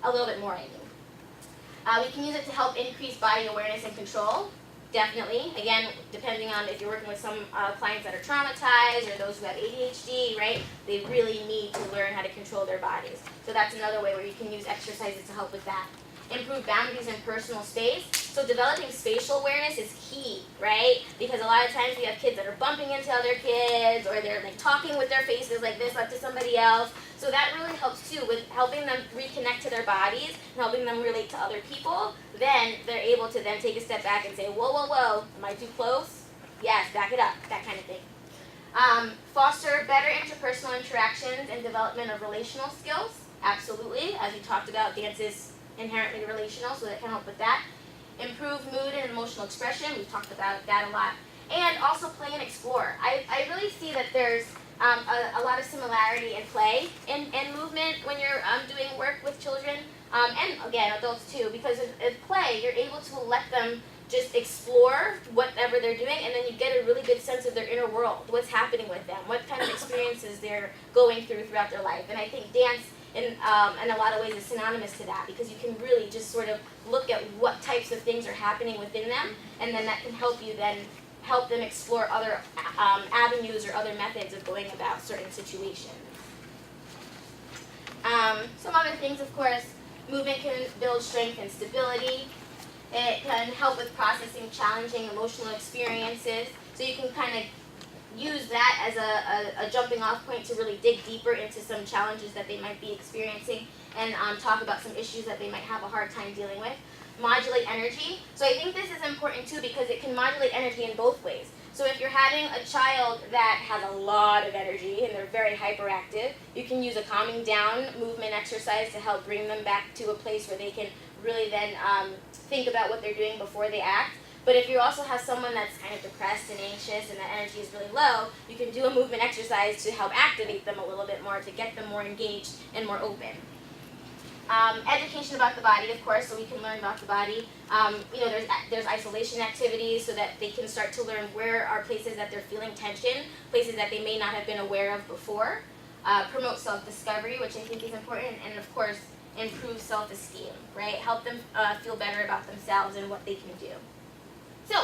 A little bit more, I mean. We can use it to help increase body awareness and control. Definitely. Again, depending on if you're working with some clients that are traumatized or those who have ADHD, right? They really need to learn how to control their bodies. So that's another way where you can use exercises to help with that. Improve boundaries in personal space. So developing spatial awareness is key, right? Because a lot of times we have kids that are bumping into other kids or they're like talking with their faces like this up to somebody else. So that really helps too with helping them reconnect to their bodies and helping them relate to other people. Then they're able to then take a step back and say, whoa, whoa, whoa, am I too close? Yes, back it up, that kind of thing. Foster better interpersonal interactions and development of relational skills. Absolutely, as we talked about, dance is inherently relational, so that can help with that. Improve mood and emotional expression. We've talked about that a lot. And also play and explore. I really see that there's a lot of similarity in play and movement when you're doing work with children, and again, adults too, because in play, you're able to let them just explore whatever they're doing, and then you get a really good sense of their inner world, what's happening with them, what kind of experiences they're going through throughout their life. And I think dance in a lot of ways is synonymous to that, because you can really just sort of look at what types of things are happening within them, and then that can help you then help them explore other avenues or other methods of going about certain situations. Some other things, of course, movement can build strength and stability. It can help with processing challenging emotional experiences. So you can kind of use that as a jumping off point to really dig deeper into some challenges that they might be experiencing and talk about some issues that they might have a hard time dealing with. Modulate energy. So I think this is important too because it can modulate energy in both ways. So if you're having a child that has a lot of energy and they're very hyperactive, you can use a calming down movement exercise to help bring them back to a place where they can really then think about what they're doing before they act. But if you also have someone that's kind of depressed and anxious and that energy is really low, you can do a movement exercise to help activate them a little bit more, to get them more engaged and more open. Education about the body, of course, so we can learn about the body. There's isolation activities so that they can start to learn where are places that they're feeling tension, places that they may not have been aware of before. Promote self-discovery, which I think is important, and of course, improve self-esteem, right? Help them feel better about themselves and what they can do. So,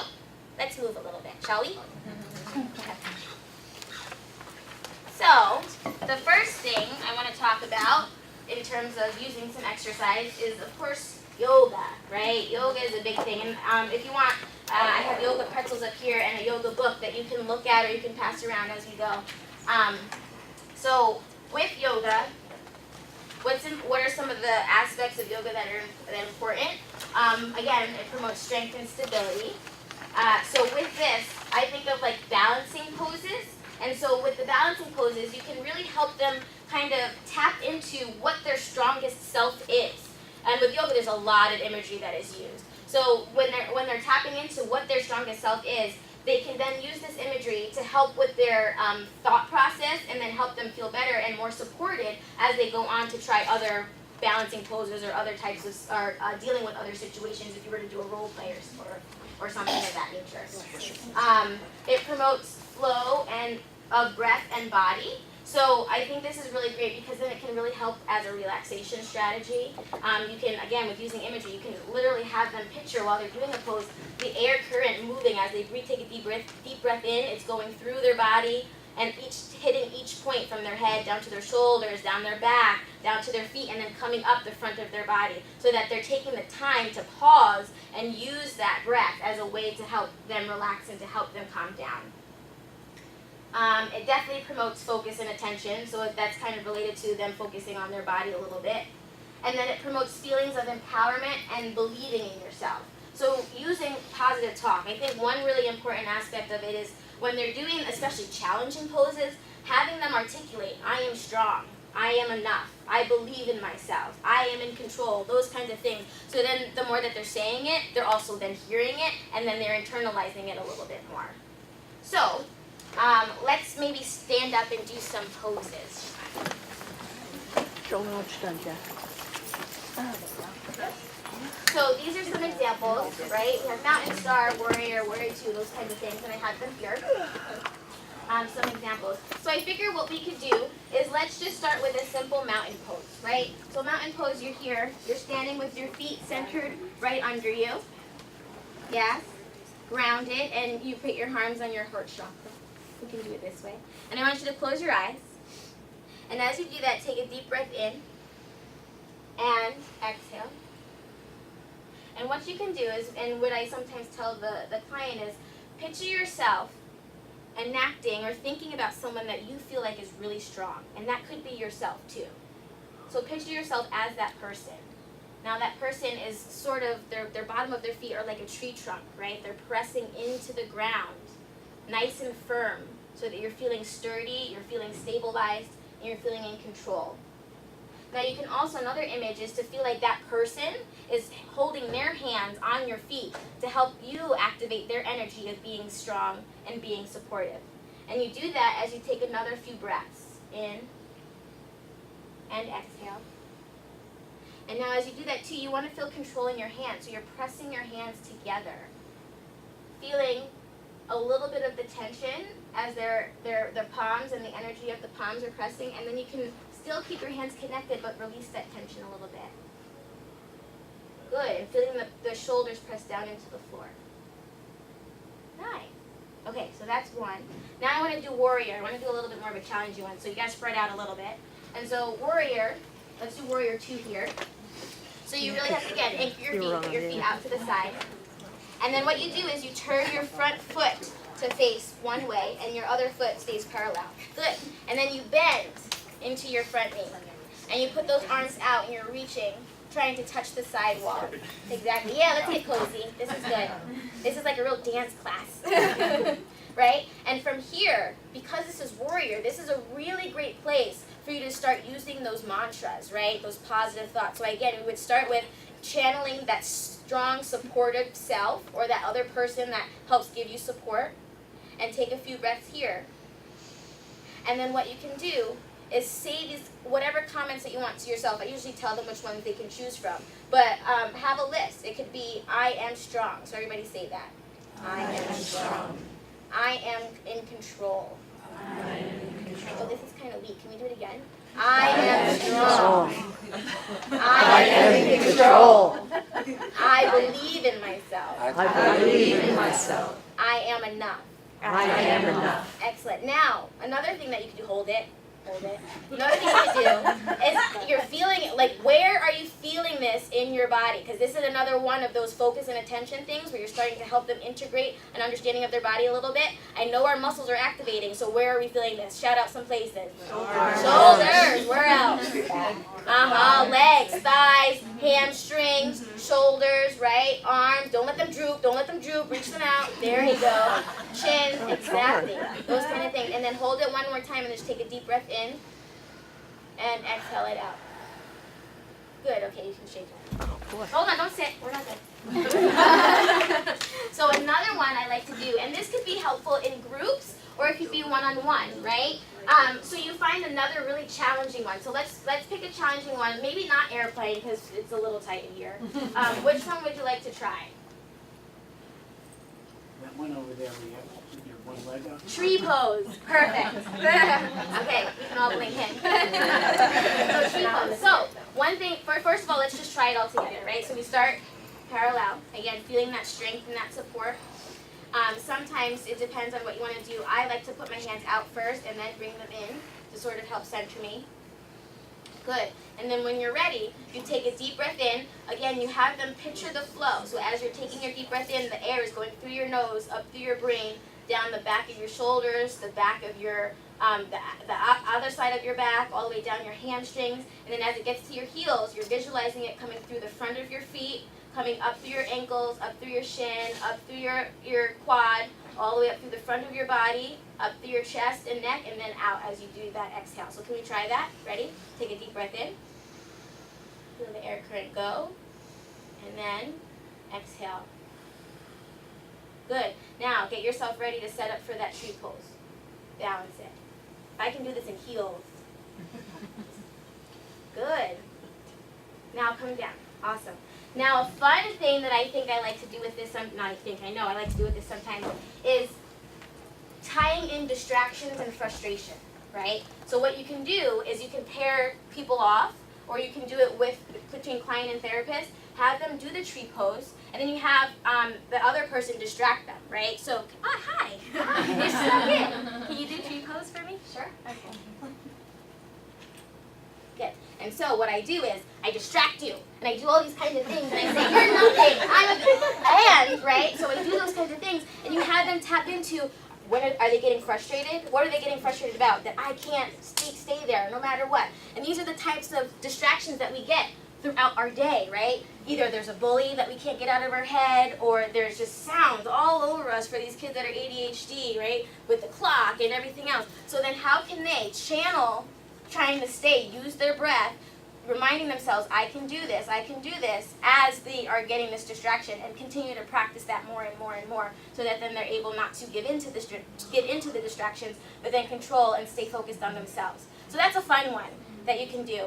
let's move a little bit, shall we? So, the first thing I want to talk about in terms of using some exercise is, of course, yoga, right? Yoga is a big thing. And if you want, I have yoga pretzels up here and a yoga book that you can look at or you can pass around as we go. So with yoga, what are some of the aspects of yoga that are important? Again, it promotes strength and stability. So with this, I think of like balancing poses. And so with the balancing poses, you can really help them kind of tap into what their strongest self is. And with yoga, there's a lot of imagery that is used. So when they're tapping into what their strongest self is, they can then use this imagery to help with their thought process and then help them feel better and more supported as they go on to try other balancing poses or other types of, or dealing with other situations if you were to do a role play or something of that nature. It promotes flow and of breath and body. So I think this is really great because then it can really help as a relaxation strategy. You can, again, with using imagery, you can literally have them picture while they're doing a pose, the air current moving as they breathe, take a deep breath in, it's going through their body and hitting each point from their head down to their shoulders, down their back, down to their feet, and then coming up the front of their body so that they're taking the time to pause and use that breath as a way to help them relax and to help them calm down. It definitely promotes focus and attention, so that's kind of related to them focusing on their body a little bit. And then it promotes feelings of empowerment and believing in yourself. So using positive talk, I think one really important aspect of it is when they're doing especially challenging poses, having them articulate, I am strong, I am enough, I believe in myself, I am in control, those kinds of things. So then the more that they're saying it, they're also then hearing it, and then they're internalizing it a little bit more. So, let's maybe stand up and do some poses. Show me what you've done, Jack. So these are some examples, right? We have Mountain Star, Warrior, Warrior 2, those kinds of things, and I have them here. Some examples. So I figure what we could do is let's just start with a simple mountain pose, right? So mountain pose, you're here, you're standing with your feet centered right under you. Yes. Grounded, and you put your arms on your heart chakra. We can do it this way. And I want you to close your eyes. And as you do that, take a deep breath in and exhale. And what you can do is, and what I sometimes tell the client is, picture yourself enacting or thinking about someone that you feel like is really strong. And that could be yourself too. So picture yourself as that person. Now that person is sort of, their bottom of their feet are like a tree trunk, right? They're pressing into the ground, nice and firm, so that you're feeling sturdy, you're feeling stabilized, and you're feeling in control. Now you can also, another image is to feel like that person is holding their hands on your feet to help you activate their energy of being strong and being supportive. And you do that as you take another few breaths in and exhale. And now as you do that too, you want to feel control in your hands. So you're pressing your hands together, feeling a little bit of the tension as the palms and the energy of the palms are pressing, and then you can still keep your hands connected but release that tension a little bit. Good, and feeling the shoulders press down into the floor. Nice. Okay, so that's one. Now I want to do warrior. I want to do a little bit more of a challenging one, so you guys spread out a little bit. And so warrior, let's do warrior 2 here. So you really have to, again, anchor your feet, put your feet out to the side. And then what you do is you turn your front foot to face one way and your other foot stays parallel. Good. And then you bend into your front knee. And you put those arms out and you're reaching, trying to touch the side wall. Exactly. Yeah, let's get cozy. This is good. This is like a real dance class. Right? And from here, because this is warrior, this is a really great place for you to start using those mantras, right? Those positive thoughts. So again, we would start with channeling that strong, supportive self or that other person that helps give you support. And take a few breaths here. And then what you can do is say these whatever comments that you want to yourself. I usually tell them which ones they can choose from. But have a list. It could be, I am strong. So everybody say that. I am strong. I am in control. I am in control. Oh, this is kind of weak. Can we do it again? I am strong. I am in control. I believe in myself. I believe in myself. I am enough. I am enough. Excellent. Now, another thing that you can do, hold it. Another thing you can do is you're feeling, like, where are you feeling this in your body? Because this is another one of those focus and attention things where you're starting to help them integrate an understanding of their body a little bit. I know our muscles are activating, so where are we feeling this? Shout out some places. Shoulders. Where else? Legs, thighs, hamstrings, shoulders, right? Arms. Don't let them droop. Don't let them droop. Reach them out. There you go. Chin. Exactly. Those kind of things. And then hold it one more time and just take a deep breath in and exhale it out. Good. Okay, you can shake it. Hold on. Don't sit. We're not good. So another one I like to do, and this could be helpful in groups or it could be one-on-one, right? So you find another really challenging one. So let's pick a challenging one. Maybe not airplane because it's a little tight in here. Which one would you like to try? That one over there, we have your one leg up. Tree pose. Perfect. Okay, we can all blink in. So tree pose. So one thing, first of all, let's just try it all together, right? So we start parallel. Again, feeling that strength and that support. Sometimes it depends on what you want to do. I like to put my hands out first and then bring them in to sort of help center me. Good. And then when you're ready, you take a deep breath in. Again, you have them picture the flow. So as you're taking your deep breath in, the air is going through your nose, up through your brain, down the back of your shoulders, the back of your, the other side of your back, all the way down your hamstrings. And then as it gets to your heels, you're visualizing it coming through the front of your feet, coming up through your ankles, up through your shin, up through your quad, all the way up through the front of your body, up through your chest and neck, and then out as you do that exhale. So can we try that? Ready? Take a deep breath in. Feel the air current go. And then exhale. Good. Now get yourself ready to set up for that tree pose. Balance it. I can do this in heels. Good. Now come down. Awesome. Now, a fun thing that I think I like to do with this, I know I like to do with this sometimes, is tying in distractions and frustration, right? So what you can do is you can pair people off, or you can do it between client and therapist, have them do the tree pose, and then you have the other person distract them, right? So, hi, you're stuck in. Can you do tree pose for me? Sure. Okay. Good. And so what I do is I distract you, and I do all these kinds of things, and I say, you're nothing, I'm a and, right? So I do those kinds of things, and you have them tap into, are they getting frustrated? What are they getting frustrated about? That I can't stay there no matter what. And these are the types of distractions that we get throughout our day, right? Either there's a bully that we can't get out of our head, or there's just sounds all over us for these kids that are ADHD, right? With the clock and everything else. So then how can they channel trying to use their breath, reminding themselves, I can do this, as they are getting this distraction, and continue to practice that more and more and more, so that then they're able not to give into the distractions, but then control and stay focused on themselves. So that's a fun one that you can do.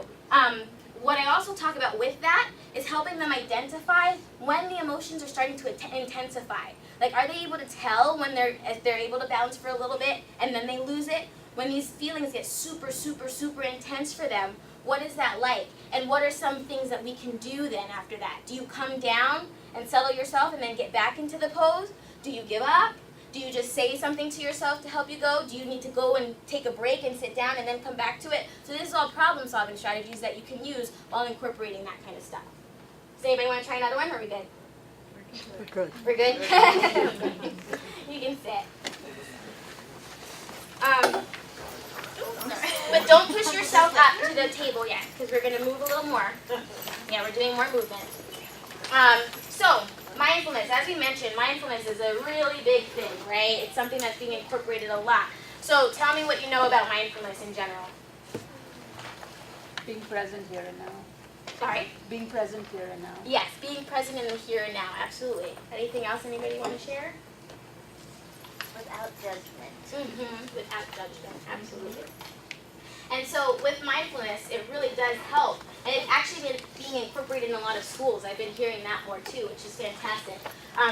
What I also talk about with that is helping them identify when the emotions are starting to intensify. Like, are they able to tell when if they're able to balance for a little bit and then they lose it? When these feelings get super, super, super intense for them, what is that like? And what are some things that we can do then after that? Do you come down and settle yourself and then get back into the pose? Do you give up? Do you just say something to yourself to help you go? Do you need to go and take a break and sit down and then come back to it? So this is all problem-solving strategies that you can use while incorporating that kind of stuff. Does anybody want to try another one, or are we good? We're good. We're good? You can sit. the table yet, because we're going to move a little more. Yeah, we're doing more movement. So, mindfulness, as we mentioned, mindfulness is a really big thing, right? It's something that's being incorporated a lot. So tell me what you know about mindfulness in general. Being present here and now. Sorry? Being present here and now. Yes, being present in the here and now, absolutely. Anything else anybody want to share? Without judgment. Without judgment, absolutely. And so with mindfulness, it really does help. And it's actually been being incorporated in a lot of schools. I've been hearing that more too, which is fantastic.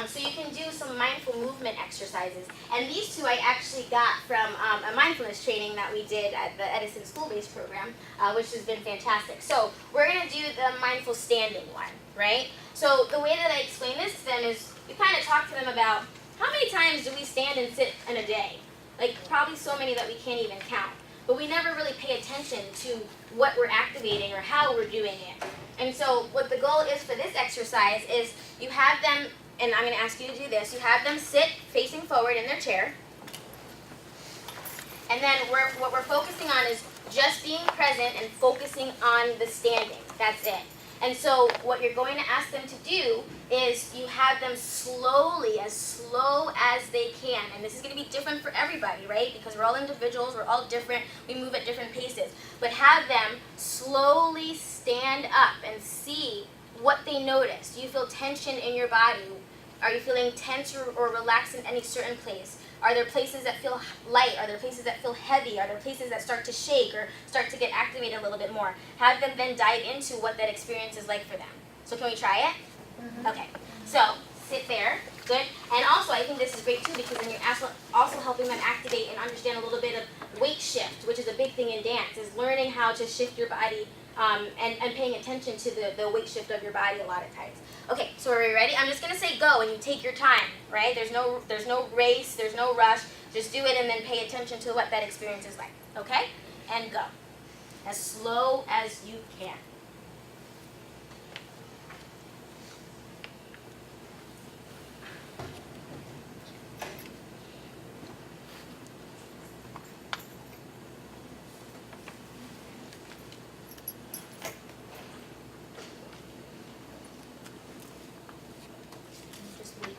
So you can do some mindful movement exercises. And these two I actually got from a mindfulness training that we did at the Edison School-Based program, which has been fantastic. So we're going to do the mindful standing one, right? So the way that I explain this to them is we kind of talk to them about how many times do we stand and sit in a day? Like probably so many that we can't even count. But we never really pay attention to what we're activating or how we're doing it. And so what the goal is for this exercise is you have them, and I'm going to ask you to do this, you have them sit facing forward in their chair. And then what we're focusing on is just being present and focusing on the standing. That's it. And so what you're going to ask them to do is you have them slowly, as slow as they can. And this is going to be different for everybody, right? Because we're all individuals, we're all different, we move at different paces. But have them slowly stand up and see what they notice. Do you feel tension in your body? Are you feeling tense or relaxed in any certain place? Are there places that feel light? Are there places that feel heavy? Are there places that start to shake or start to get activated a little bit more? Have them then dive into what that experience is like for them. So can we try it? Okay. So sit there. Good. And also, I think this is great too because then you're also helping them activate and understand a little bit of weight shift, which is a big thing in dance, is learning how to shift your body and paying attention to the weight shift of your body a lot of times. Okay, so are we ready? I'm just gonna say go and you take your time, right? There's no race, there's no rush. Just do it and then pay attention to what that experience is like. Okay? And go. As slow as you can.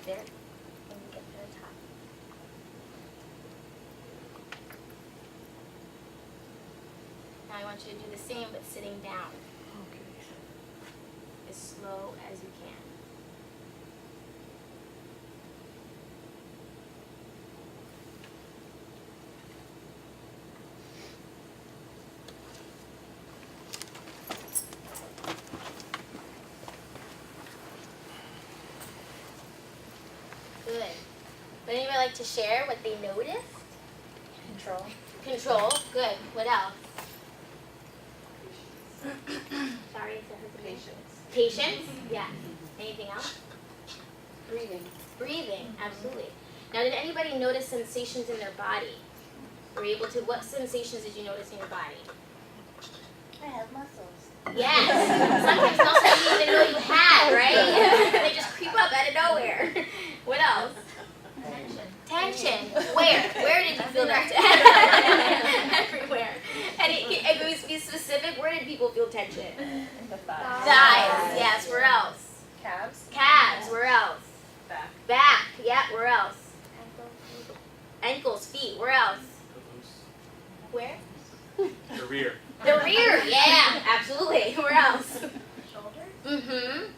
There, when you get to the top. Now I want you to do the same but sitting down. Okay. As slow as you can. Good. Would anybody like to share what they noticed? Control. Control. Good. What else? Sorry, is that her name? Patience. Patience? Yeah. Anything else? Breathing. Breathing. Absolutely. Now, did anybody notice sensations in their body? What sensations did you notice in your body? I have muscles. Yes. Sometimes muscles you didn't even know you had, right? They just creep up out of nowhere. What else? Tension. Where? Where did you feel that? Everywhere. And it would be specific. Where did people feel tension? The thighs. Thighs. Yes. Where else? Calves. Calves. Where else? Back. Back. Yeah. Where else? Ankles. Feet. Where else? Where? The rear. The rear. Yeah. Absolutely. Where else? Shoulders.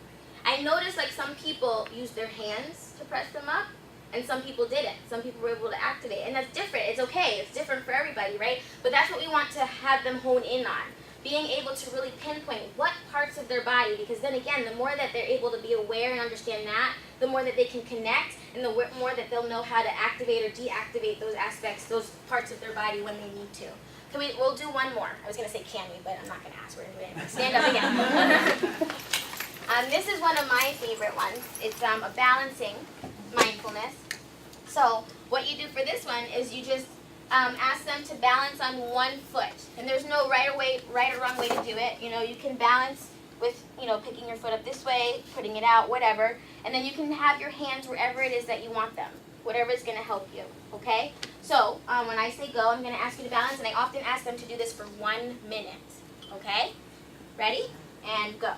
I noticed like some people use their hands to press them up, and some people didn't. Some people were able to activate, and that's different. It's okay. It's different for everybody, right? But that's what we want to have them hone in on. Being able to really pinpoint what parts of their body, because then again, the more that they're able to be aware and understand that, the more that they can connect, and the more that they'll know how to activate or deactivate those aspects, those parts of their body when they need to. We'll do one more. I was going to say can we, but I'm not going to ask. We're going to do it. Stand up again. This is one of my favorite ones. It's a balancing mindfulness. So what you do for this one is you just ask them to balance on one foot. And there's no right or wrong way to do it. You know, you can balance with, picking your foot up this way, putting it out, whatever. And then you can have your hands wherever it is that you want them. Whatever is going to help you, okay? So when I say go, I'm going to ask you to balance, and I often ask them to do this for 1 minute, Okay? Ready? And go.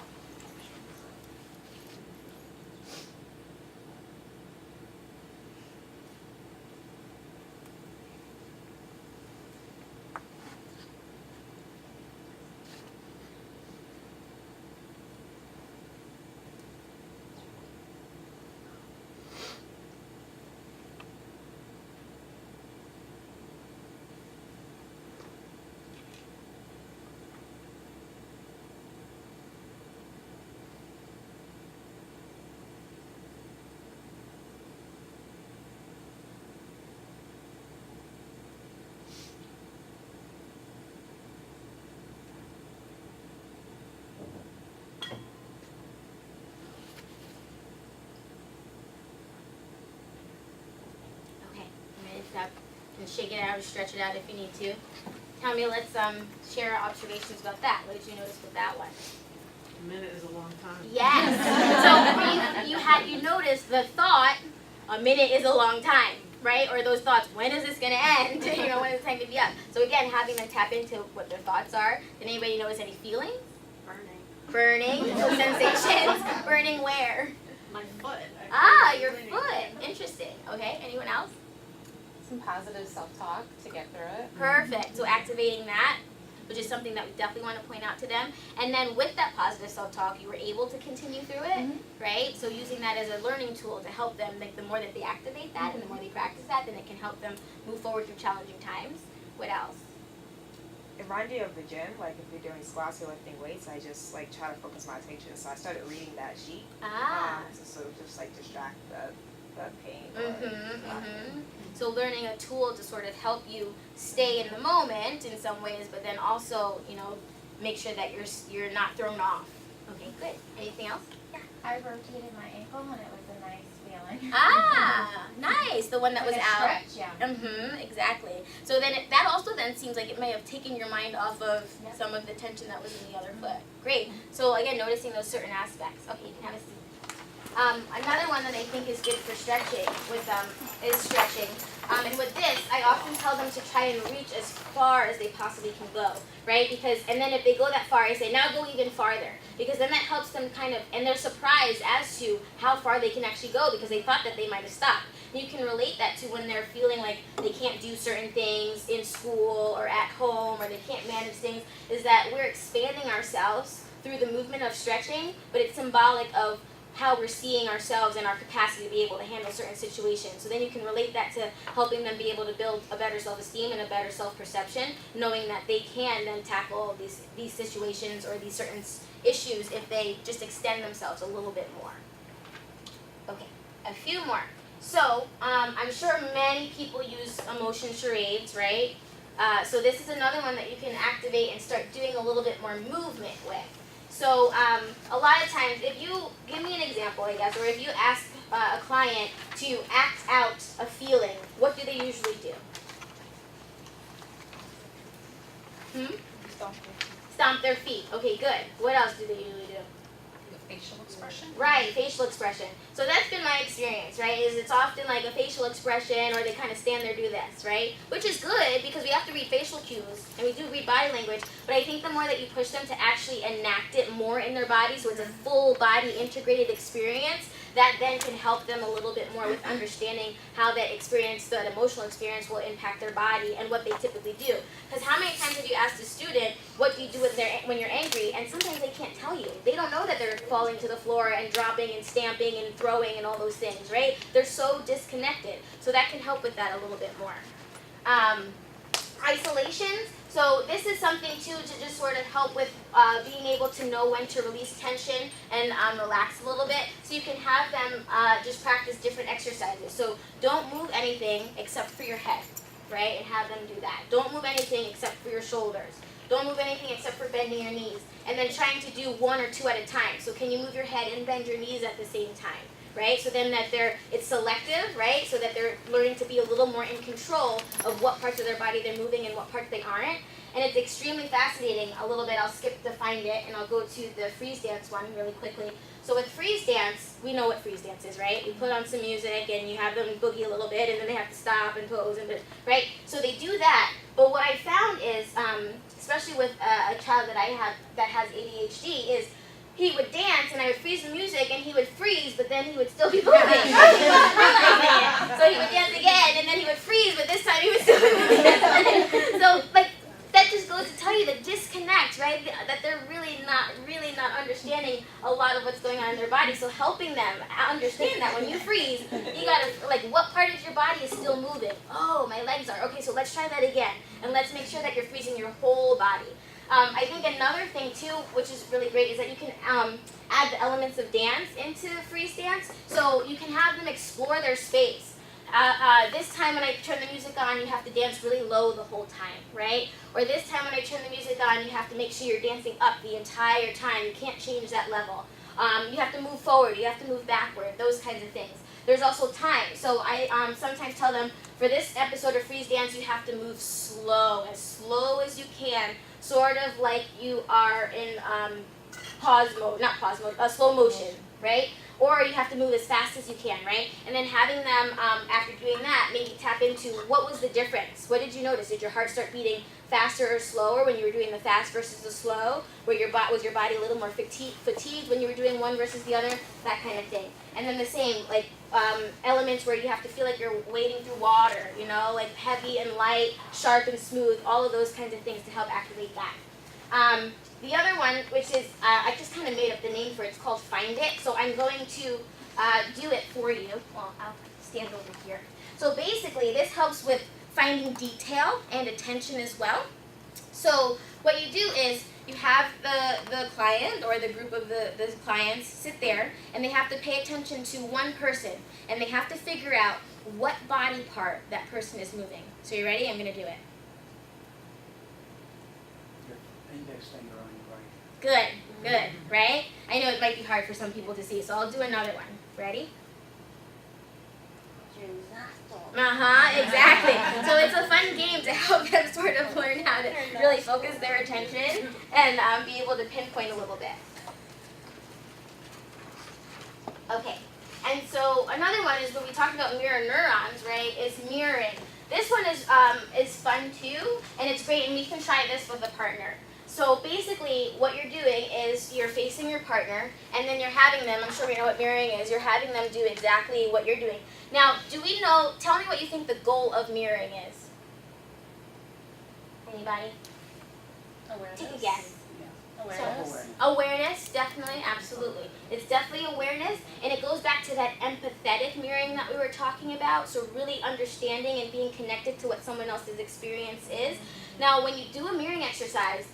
Okay, I'm ready to stop and shake it out or stretch it out if you need to. Tell me, let's share our observations about that. What did you notice with that one? A minute is a long time. Yes. So you noticed the thought, a minute is a long time, right? Or those thoughts, when is this going to end? When is the time to be up? So again, having them tap into what their thoughts are. Did anybody notice any feelings? Burning. No sensations. Burning where? My foot. Ah, your foot. Interesting. Okay, anyone else? Some positive self-talk to get through it. Perfect. So activating that, which is something that we definitely want to point out to them. And then with that positive self-talk, you were able to continue through it, right? So using that as a learning tool to help them, like the more that they activate that and the more they practice that, then it can help them move forward through challenging times. What else? It reminded me of the gym, like if you're doing squats or lifting weights, I just like try to focus my attention. So I started reading that sheet. To sort of just like distract the pain. So learning a tool to sort of help you stay in the moment in some ways, but then also, make sure that you're not thrown off. Okay, good. Anything else? Yeah. I rotated my ankle and it was a nice feeling. Ah, nice. The one that was Like a out. stretch, yeah. Exactly. So then that also then seems like it may have taken your mind off of some of the tension that was in the other foot. Great. So again, noticing those certain aspects. Okay, you can have a seat. Another one that I think is good for stretching is stretching. And with this, I often tell them to try and reach as far as they possibly can go, right? And then if they go that far, I say, now go even farther. Because then that helps them and they're surprised as to how far they can actually go because they thought that they might have stopped. And you can relate that to when they're feeling like they can't do certain things in school or at home or they can't manage things, is that we're expanding ourselves through the movement of stretching, but it's symbolic of how we're seeing ourselves and our capacity to be able to handle certain situations. So then you can relate that to helping them be able to build a better self-esteem and a better self-perception, knowing that they can then tackle these situations or these certain issues if they just extend themselves a little bit more. Okay, a few more. So I'm sure many people use emotion charades, right? So this is another one that you can activate and start doing a little bit more movement with. So a lot of times, if you give me an example, I guess, or if you ask a client to act out a feeling, what do they usually do? Stomp their feet. Okay, good. What else do they usually do? Facial expression. Right, facial expression. So that's been my experience, right? Is it's often like a facial expression or they kind of stand there, do this, right? Which is good because we have to read facial cues and we do read body language, but I think the more that you push them to actually enact it more in their body, so it's a full body integrated experience, that then can help them a little bit more with understanding how that experience, that emotional experience, will impact their body and what they typically do. Because how many times have you asked a student, what do you do when you're angry? And sometimes they can't tell you. They don't know that they're falling to the floor and dropping and stamping and throwing and all those things, right? They're so disconnected. So that can help with that a little bit more. Isolations. So this is something too to just sort of help with being able to know when to release tension and relax a little bit. So you can have them just practice different exercises. So don't move anything except for your head, right? And have them do that. Don't move anything except for your shoulders. Don't move anything except for bending your knees. And then trying to do one or two at a time. So can you move your head and bend your knees at the same time? Right? So then that it's selective, right? So that they're learning to be a little more in control of what parts of their body they're moving and what parts they aren't. And it's extremely fascinating. A little bit, I'll skip to find it, and I'll go to the freeze dance one really quickly. So with freeze dance, we know what freeze dance is, right? You put on some music, and you have them boogie a little bit, and then they have to stop and pose, right? So they do that. But what I found is, especially with a child that I have that has ADHD, is he would dance and I would freeze the music and he would freeze, but then he would still be moving. He wasn't realizing it. So he would dance again and then he would freeze, but this time he would still be moving. So like that just goes to tell you the disconnect, right? That they're really not understanding a lot of what's going on in their body. So helping them understand that when you freeze, you gotta, like, what part of your body is still moving? Oh, my legs are. Okay, so let's try that again. And let's make sure that you're freezing your whole body. I think another thing too, which is really great, is that you can add the elements of dance into freeze dance. So you can have them explore their space. This time when I turn the music on, you have to dance really low the whole time, right? Or this time when I turn the music on, you have to make sure you're dancing up the entire time. You can't change that level. You have to move forward, you have to move backward, those kinds of things. There's also time. So I sometimes tell them, for this episode of freeze dance, you have to move slow as you can, sort of like you are in slow motion, right? Or you have to move as fast as you can, right? And then having them, after doing that, maybe tap into what was the difference? What did you notice? Did your heart start beating faster or slower when you were doing the fast versus the slow? Was your body a little more fatigued when you were doing one versus the other? That kind of thing. And then the same, like elements where you have to feel like you're wading through water, you know, like heavy and light, sharp and smooth, all of those kinds of things to help activate that. The other one, which is, I just kind of made up the name for it, it's called Find It. So I'm going to do it for you. Well, I'll stand over here. So basically, this helps with finding detail and attention as well. So what you do is, you have the client or the group of the clients sit there, and they have to pay attention to one person, and they have to figure out what body part that person is moving. So you ready? I'm going to do it. Index finger on your right. Good, right? I know it might be hard for some people to see, so I'll do another one. Ready? Exactly. So it's a fun game to help them sort of learn how to really focus their attention and be able to pinpoint a little bit. Okay, and so another one is when we talked about mirror neurons, right, is mirroring. This one is fun too, and it's great, and we can try this with a partner. So basically, what you're doing is you're facing your partner, and then you're having them, I'm sure we know what mirroring is, you're having them do exactly what you're doing. Now, do we know, tell me what you think the goal of mirroring is. Anybody? Awareness. Take a guess. Awareness. Awareness, definitely, absolutely. It's definitely awareness, and it goes back to that empathetic mirroring that we were talking about, so really understanding and being connected to what someone else's experience is. Now, when you do a mirroring exercise,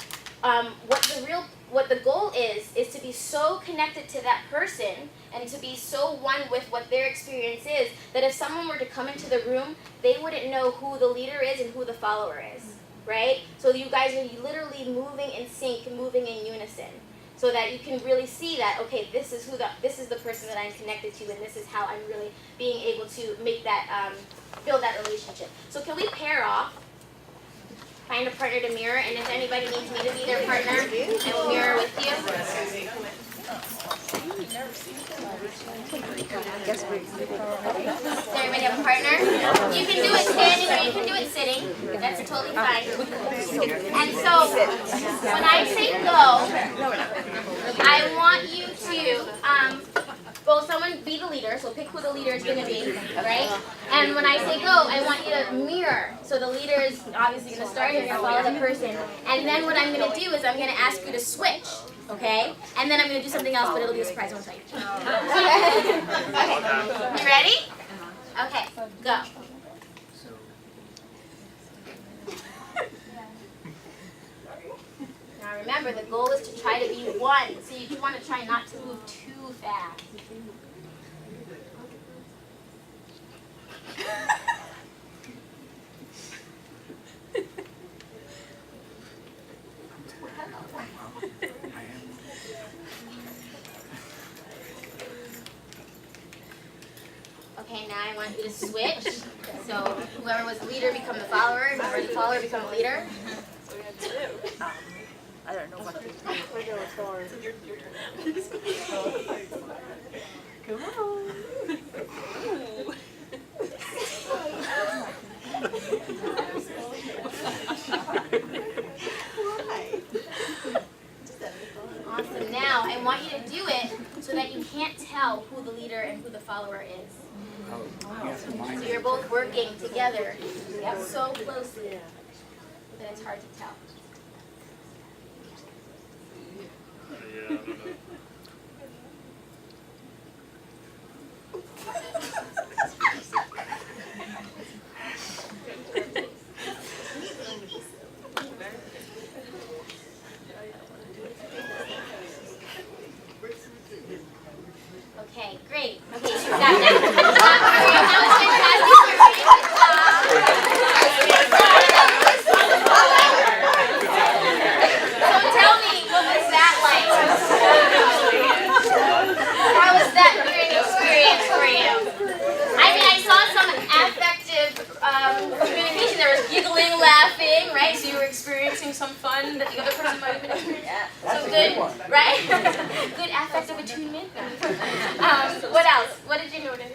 what the goal is to be so connected to that person and to be so one with what their experience is that if someone were to come into the room, they wouldn't know who the leader is and who the follower is, right? So you guys are literally moving in sync, moving in unison, so that you can really see that, okay, this is the person that I'm connected to, and this is how I'm really being able to make that build that relationship. So can we pair off? Find a partner to mirror, and if anybody needs me to be their partner, I will mirror with you. Does everybody have a partner? You can do it standing or you can do it sitting. That's totally fine. And so, when I say go, I want you to someone be the leader, so pick who the leader is going to be, right? And when I say go, I want you to mirror. So the leader is obviously going to start, you're going to follow the person. And then what I'm going to do is I'm going to ask you to switch, okay? And then I'm going to do something else, but it'll be a surprise, I won't tell you. Okay, you ready? Okay, go. Now remember, the goal is to try to be one, so you want to try not to move too fast. Okay, now I want you to switch. So whoever was the leader become the follower, and whoever was the follower become the leader. So we had two. I don't know what to do. Come on. floor is. Yes, mine. So you're both working together so closely that it's hard to tell. Okay, great. Okay, she's got that. That was fantastic. So tell me, what was that like? How was that viewing experience for you? I mean, I saw some affective communication. There was giggling, laughing, right? So you were experiencing some fun that the other person might have been experiencing. So good, right? Good affective attunement. What else? What did you notice?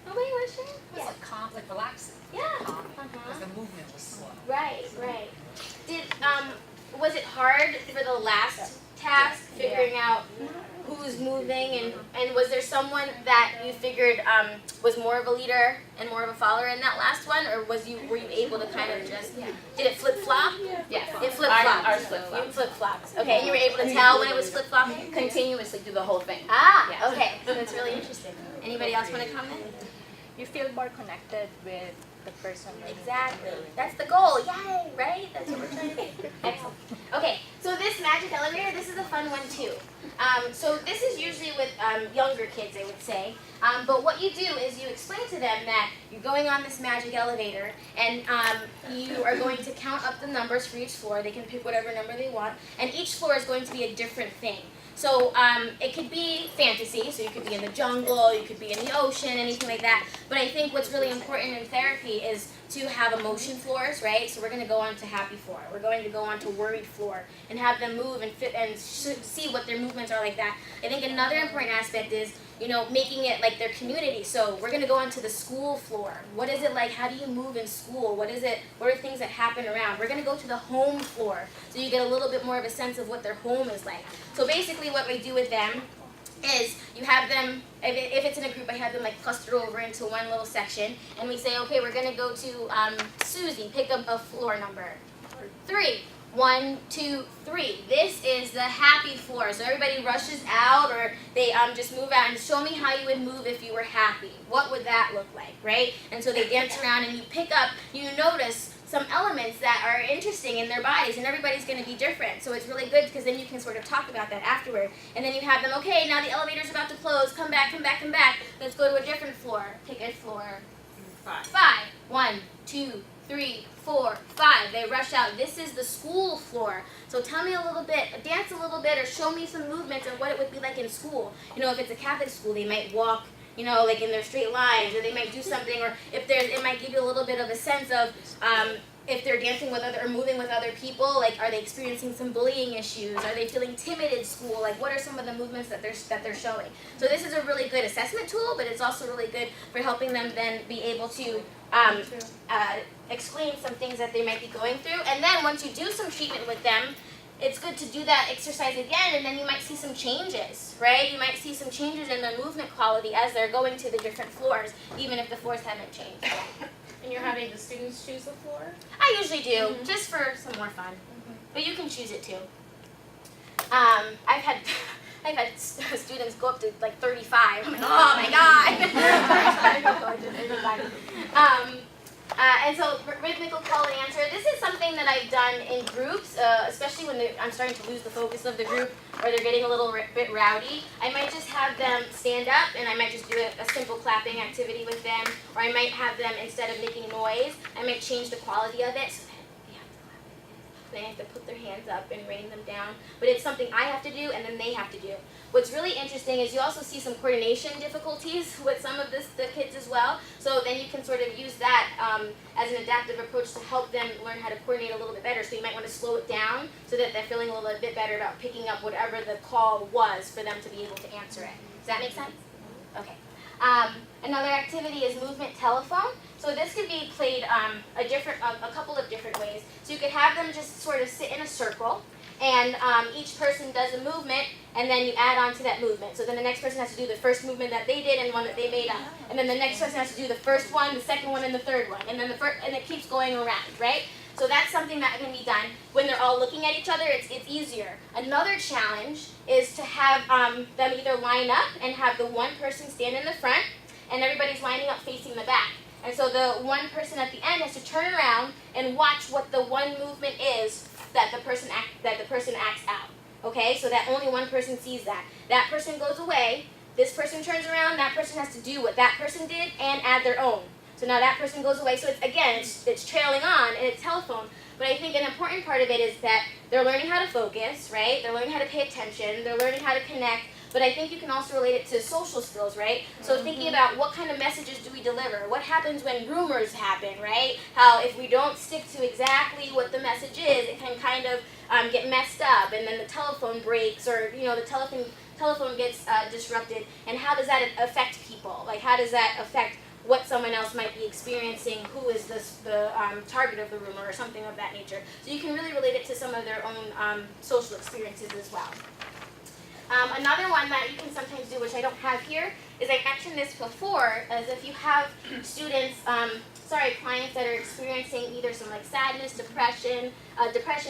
Nobody was sure? It was like calm, like relaxing. Yeah. Calming, because the movement was slow. Right, right. Did was it hard for the last task figuring out who's moving and was there someone that you figured was more of a leader and more of a follower in that last one, or were you able to kind of just did it flip flop? Yes. It flip flopped. Ours flip-flopped. You flip flopped. Okay, and you were able to tell when it was flip flopping? Continuously through the whole thing. Ah, Yes. okay. That's really interesting. Anybody else want to comment? You feel more connected with the person. Exactly. That's the goal. Yay, right? That's what we're trying to do. Excellent. Okay, so this magic elevator, this is a fun one too. So this is usually with younger kids, I would say. But what you do is you explain to them that you're going on this magic elevator and you are going to count up the numbers for each floor. They can pick whatever number they want. And each floor is going to be a different thing. So it could be fantasy, so you could be in the jungle, you could be in the ocean, anything like that. But I think what's really important in therapy is to have emotion floors, right? So we're going to go on to happy floor. We're going to go on to worried floor and have them move and fit and see what their movements are like that. I think another important aspect is, you know, making it like their community. So we're going to go on to the school floor. What is it like? How do you move in school? What is it? What are things that happen around? We're going to go to the home floor so you get a little bit more of a sense of what their home is like. So basically what we do with them is you have them, if it's in a group, I have them like cluster over into one little section, and we say, okay, we're going to go to Susie, pick up a floor number 3. 1, 2, 3. This is the happy floor. So everybody rushes out, or they just move out and show me how you would move if you were happy. What would that look like, right? And so they dance around and you pick up, you notice some elements that are interesting in their bodies, and everybody's going to be different. So it's really good because then you can sort of talk about that afterward. And then you have them, okay, now the elevator's about to close. Come back, come back, come back. Let's go to a different floor. Pick a floor. 5. 1, 2, 3, 4, 5. They rush out. This is the school floor. So tell me a little bit, dance a little bit, or show me some movements of what it would be like in school. You know, if it's a Catholic school, they might walk, you know, like in their straight lines, or they might do something, or if there's, it might give you a little bit of a sense of if they're dancing with other or moving with other people, like are they experiencing some bullying issues? Are they feeling timid in school? Like what are some of the movements that they're showing? So this is a really good assessment tool, but it's also really good for helping them then be able to explain some things that they might be going through. And then once you do some treatment with them, it's good to do that exercise again, and then you might see some changes, right? You might see some changes in their movement quality as they're going to the different floors, even if the floors haven't changed. And you're having the students choose the floor? I usually do, just for some more fun. But you can choose it too. I've had students go up to like 35. I'm like, oh my god! And so rhythmical call and answer. This is something that I've done in groups, especially when I'm starting to lose the focus of the group, or they're getting a little bit rowdy. I might just have them stand up, and I might just do a simple clapping activity with them, or I might have them, instead of making noise, I might change the quality of it. So they have to put their hands up and rain them down. But it's something I have to do, and then they have to do. What's really interesting is you also see some coordination difficulties with some of the kids as well. So then you can sort of use that as an adaptive approach to help them learn how to coordinate a little bit better. So you might want to slow it down so that they're feeling a little bit better about picking up whatever the call was for them to be able to answer it. Does that make sense? Okay. Another activity is movement telephone. So this could be played a couple of different ways. So you could have them just sort of sit in a circle, and each person does a movement, and then you add on to that movement. So then the next person has to do the first movement that they did and one that they made up. And then the next person has to do the first one, the second one, and the third one. And then and it keeps going around, right? So that's something that can be done when they're all looking at each other. It's easier. Another challenge is to have them either line up and have the one person stand in the front, and everybody's lining up facing the back. And so the one person at the end has to turn around and watch what the one movement is that the person acts out. Okay, so that only one person sees that. That person goes away, this person turns around, that person has to do what that person did and add their own. So now that person goes away, so it's trailing on and it's telephone. But I think an important part of it is that they're learning how to focus, right? They're learning how to pay attention, they're learning how to connect, but I think you can also relate it to social skills, right? So thinking about what kind of messages do we deliver? What happens when rumors happen, right? How if we don't stick to exactly what the message is, it can kind of get messed up, and then the telephone breaks, or the telephone gets disrupted. And how does that affect people? Like, how does that affect what someone else might be experiencing? Who is the target of the rumor, or something of that nature? So you can really relate it to some of their own social experiences as well. Another one that you can sometimes do, which I don't have here, is I mentioned this before, as if you have students, clients that are experiencing either some like sadness, depression,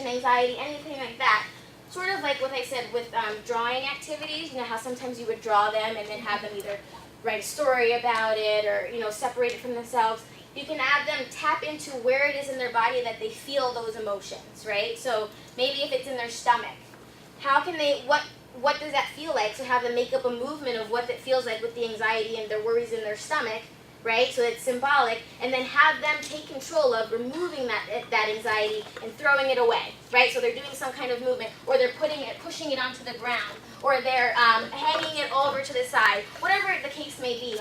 anxiety, anything like that. Sort of like what I said with drawing activities, how sometimes you would draw them and then have them either write a story about it or, separate it from themselves. You can have them tap into where it is in their body that they feel those emotions, right? So maybe if it's in their stomach, how can they, what does that feel like? So have them make up a movement of what that feels like with the anxiety and their worries in their stomach, right? So it's symbolic, and then have them take control of removing that anxiety and throwing it away, right? So they're doing some kind of movement, or they're pushing it onto the ground, or they're hanging it over to the side, whatever the case may be.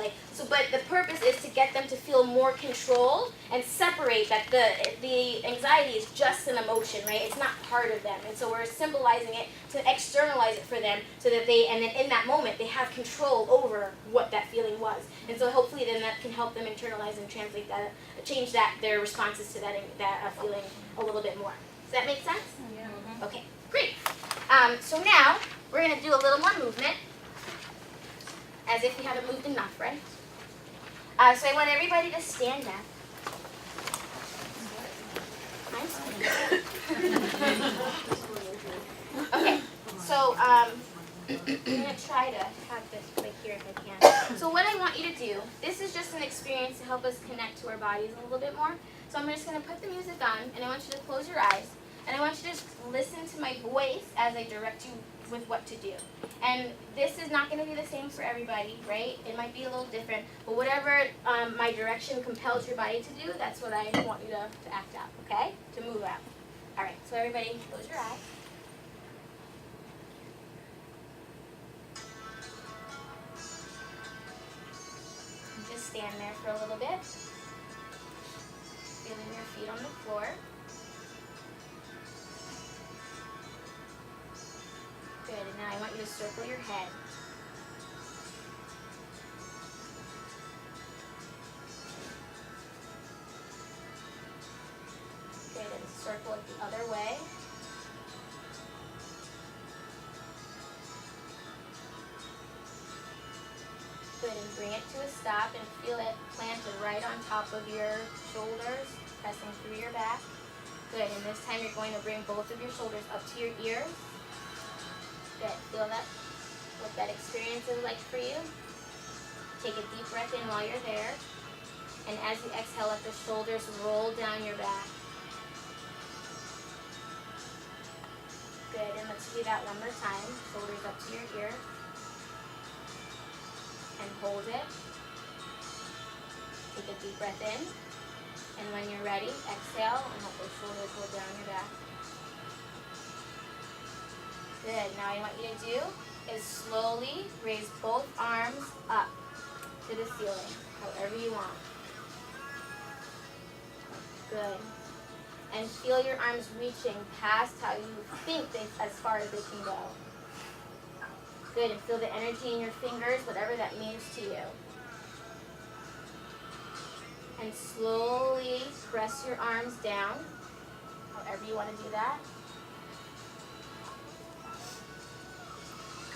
But the purpose is to get them to feel more control and separate that the anxiety is just an emotion, right? It's not part of them, and so we're symbolizing it to externalize it for them, so that and then in that moment they have control over what that feeling was, and so hopefully then that can help them internalize and translate that, change their responses to that feeling a little bit more. Does that make sense? Yeah. Okay, great. So now we're going to do a little more movement, as if we haven't moved enough, right? So I want everybody to stand up. I'm standing. Okay, so I'm going to try to have this right here if I can. So what I want you to do, this is just an experience to help us connect to our bodies a little bit more. So I'm just going to put the music on, and I want you to close your eyes, and I want you to just listen to my voice as I direct you with what to do. And this is not going to be the same for everybody, right? It might be a little different, but whatever my direction compels your body to do, that's what I want you to act out, okay? To move out. All right, so everybody close your eyes. And just stand there for a little bit, feeling your feet on the floor. Good, and now I want you to circle your head. Good, and circle it the other way. Good, and bring it to a stop and feel it planted right on top of your shoulders, pressing through your back. Good, and this time you're going to bring both of your shoulders up to your ears. Good. Feel what that experience is like for you. Take a deep breath in while you're there. And as you exhale, let the shoulders roll down your back. Good. And let's do that one more time. Shoulders up to your ear. And hold it. Take a deep breath in. And when you're ready, exhale and let those shoulders roll down your back. Good. Now what I want you to do is slowly raise both arms up to the ceiling, however you want. Good. And feel your arms reaching past how you think as far as they can go. Good. And feel the energy in your fingers, whatever that means to you. And slowly press your arms down, however you want to do that.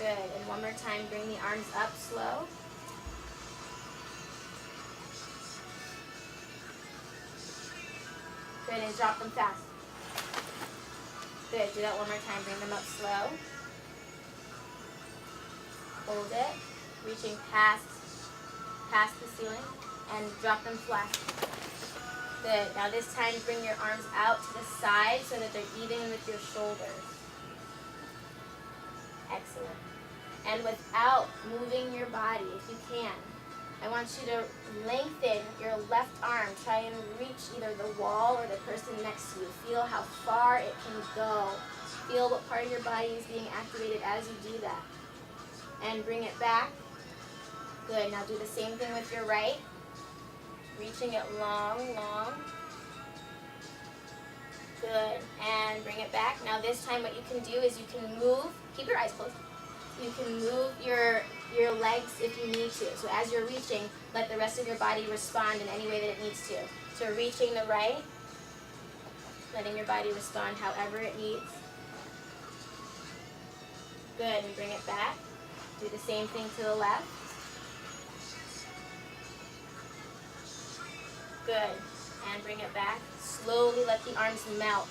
Good. And one more time, bring the arms up slow. Good, and drop them fast. Good, do that one more time. Bring them up slow. Hold it, reaching past the ceiling, and drop them flat. Good, now this time bring your arms out to the side so that they're even with your shoulders. Excellent. And without moving your body, if you can, I want you to lengthen your left arm. Try and reach either the wall or the person next to you. Feel how far it can go. Feel what part of your body is being activated as you do that. And bring it back. Good. Now do the same thing with your right. Reaching it long, long. Good. And bring it back. Now this time what you can do is you can move. Keep your eyes closed. You can move your legs if you need to. So as you're reaching, let the rest of your body respond in any way that it needs to. So reaching the right, letting your body respond however it needs. Good, and bring it back. Do the same thing to the left. Good, and bring it back. Slowly let the arms melt.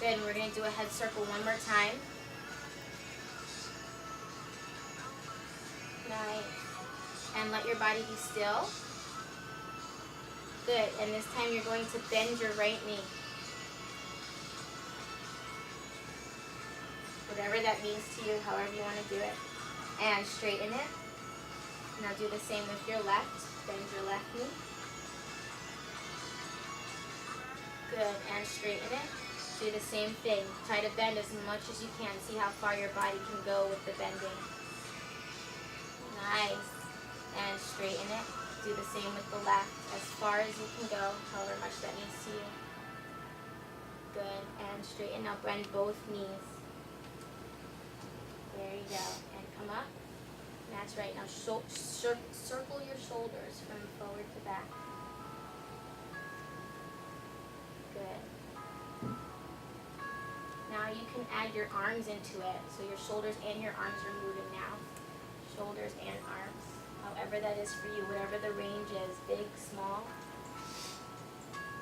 Good, and we're going to do a head circle one more time. Nice. And let your body be still. Good, and this time you're going to bend your right knee. Whatever that means to you, however you want to do it. And straighten it. Now do the same with your left. Bend your left knee. Good, and straighten it. Do the same thing. Try to bend as much as you can. See how far your body can go with the bending. Nice. And straighten it. Do the same with the left. As far as you can go, however much that means to you. Good. And straighten. Now bend both knees. There you go. And come up. That's right. Now circle your shoulders from forward to back. Good. Now you can add your arms into it. So your shoulders and your arms are moving now. Shoulders and arms. However that is for you, whatever the range is, big, small.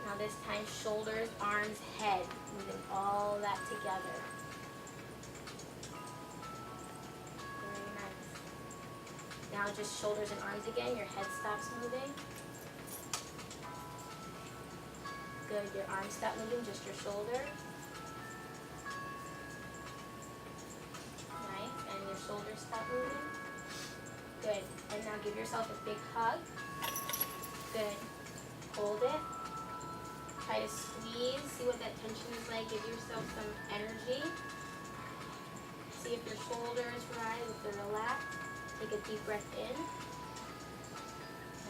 Now this time, shoulders, arms, head, moving all that together. Very nice. Now just shoulders and arms again, your head stops moving. Good, your arms stop moving, just your shoulder. Nice, and your shoulders stop moving. Good, and now give yourself a big hug. Good, hold it. Try to squeeze, see what that tension is like. Give yourself some energy. See if your shoulders rise, if they're relaxed. Take a deep breath in.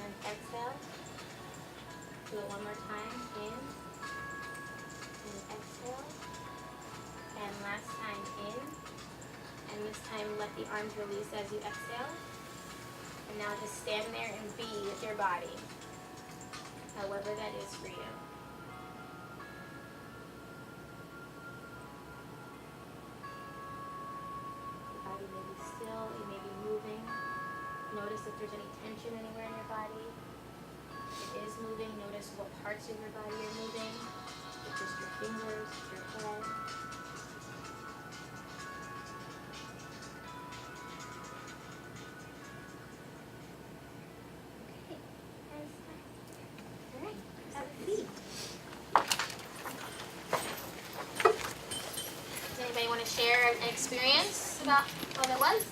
And exhale. Do it one more time. In. And exhale. And last time in. And this time let the arms release as you exhale. And now just stand there and be with your body. However that is for you. Body may be still, you may be moving. Notice if there's any tension anywhere in your body. If it is moving, notice what parts of your body are moving. If it's just your fingers, your head. Okay, and start. Alright, have a seat. Does anybody want to share an experience about how that was?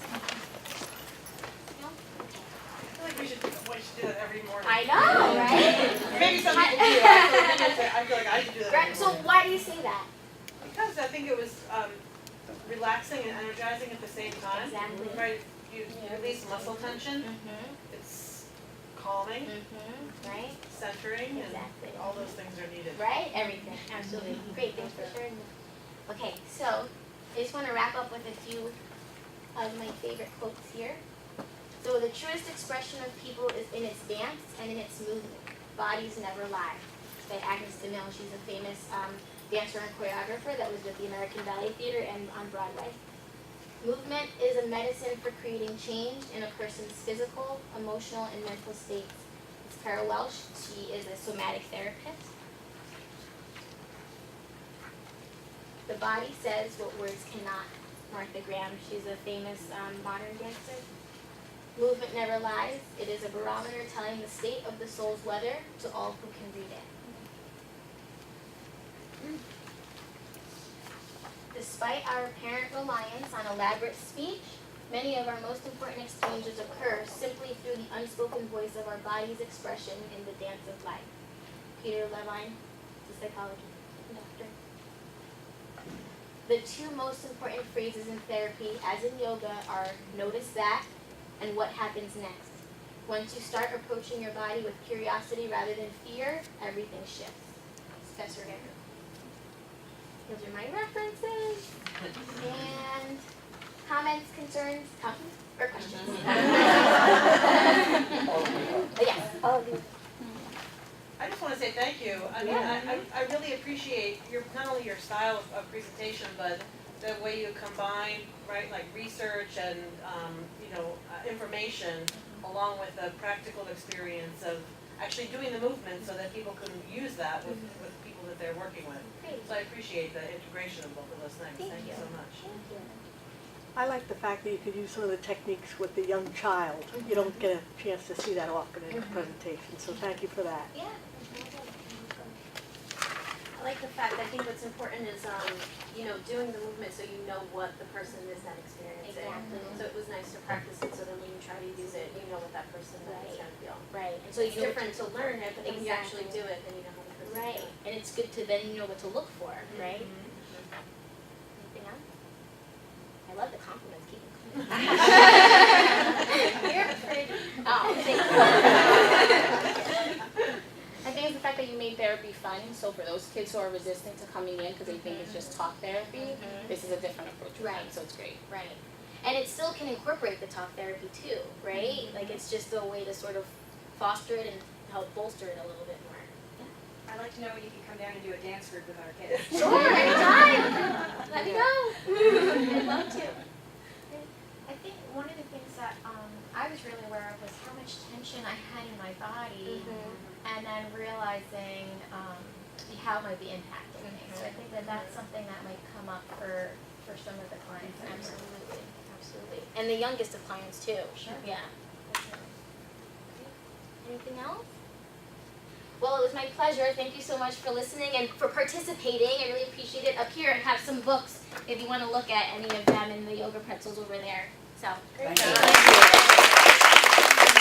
No? I feel like we should do that every morning. I know, right? Maybe some people do. I feel like I should do that Right, every so morning. why do you say that? Because I think it was relaxing and energizing at the same time. Exactly. Right? You release muscle tension. Mm-hmm. It's calming, Mm-hmm. Right? centering, Exactly. and all those things are needed. Right? Everything. Absolutely. Great. Thanks for sharing that. Okay, so I just want to wrap up with a few of my favorite quotes here. So the truest expression of people is in its dance and in its movement. Bodies never lie. It's by Agnes DeMille. She's a famous dancer and choreographer that was with the American Ballet Theater and on Broadway. Movement is a medicine for creating change in a person's physical, emotional, and mental states. It's Carol Welsh. She is a somatic therapist. The body says what words cannot. Martha Graham. She's a famous modern dancer. Movement never lies. It is a barometer telling the state of the soul's weather to all who can read it. Despite our apparent reliance on elaborate speech, many of our most important exchanges occur simply through the unspoken voice of our body's expression in the dance of life. Peter Levine, the psychology doctor. The two most important phrases in therapy, as in yoga, are notice that and what happens next. Once you start approaching your body with curiosity rather than fear, everything shifts. Professor Andrew. Those are my references. And comments, concerns, or questions? Yes. All of you. I just want to say thank you. I mean, I really appreciate your, not only your style of presentation, but the way you combine, right, like research and, information along with the practical experience of actually doing the movement so that people can use that with people that they're working with. Great. So I appreciate the integration of both of those things. Thank you so much. Thank you. I like the fact that you could use some of the techniques with the young child. You don't get a chance to see that often in a presentation, so thank you for that. Yeah. I like the fact, I think what's important is, doing the movement so you know what the person is not experiencing. Exactly. So it was nice to practice it so that when you try to use it, you know what that person is going to feel. Right. And So it's different to learn it, but then when you actually Exactly. do it, then you know how the person Right. feels. And it's good to then know what to look for, right? Anything else? I love the compliments. Keep them coming. You're pretty. Oh, thank you. I think it's the fact that you made therapy fun, so for those kids who are resistant to coming in because they think it's just talk therapy, this is a different approach for them, Right. so it's great. Right. And it still can incorporate the talk therapy too, right? Like it's just a way to sort of foster it and help bolster it a little bit more. I'd like to know when you can come down and do a dance group with our kids. Sure, anytime. Let me know. I'd love to. I think one of the things that I was really aware of was how much tension I had in my body, and then realizing how it might be impacting me. So I think that that's something that might come up for some of the clients. Absolutely. Absolutely. And the youngest of clients too. Sure. Yeah. Anything else? Well, it was my pleasure. Thank you so much for listening and for participating. I really appreciate it. Up here, I have some books if you want to look at any of them, and the yoga pretzels over there. So, Thank you. Thank you.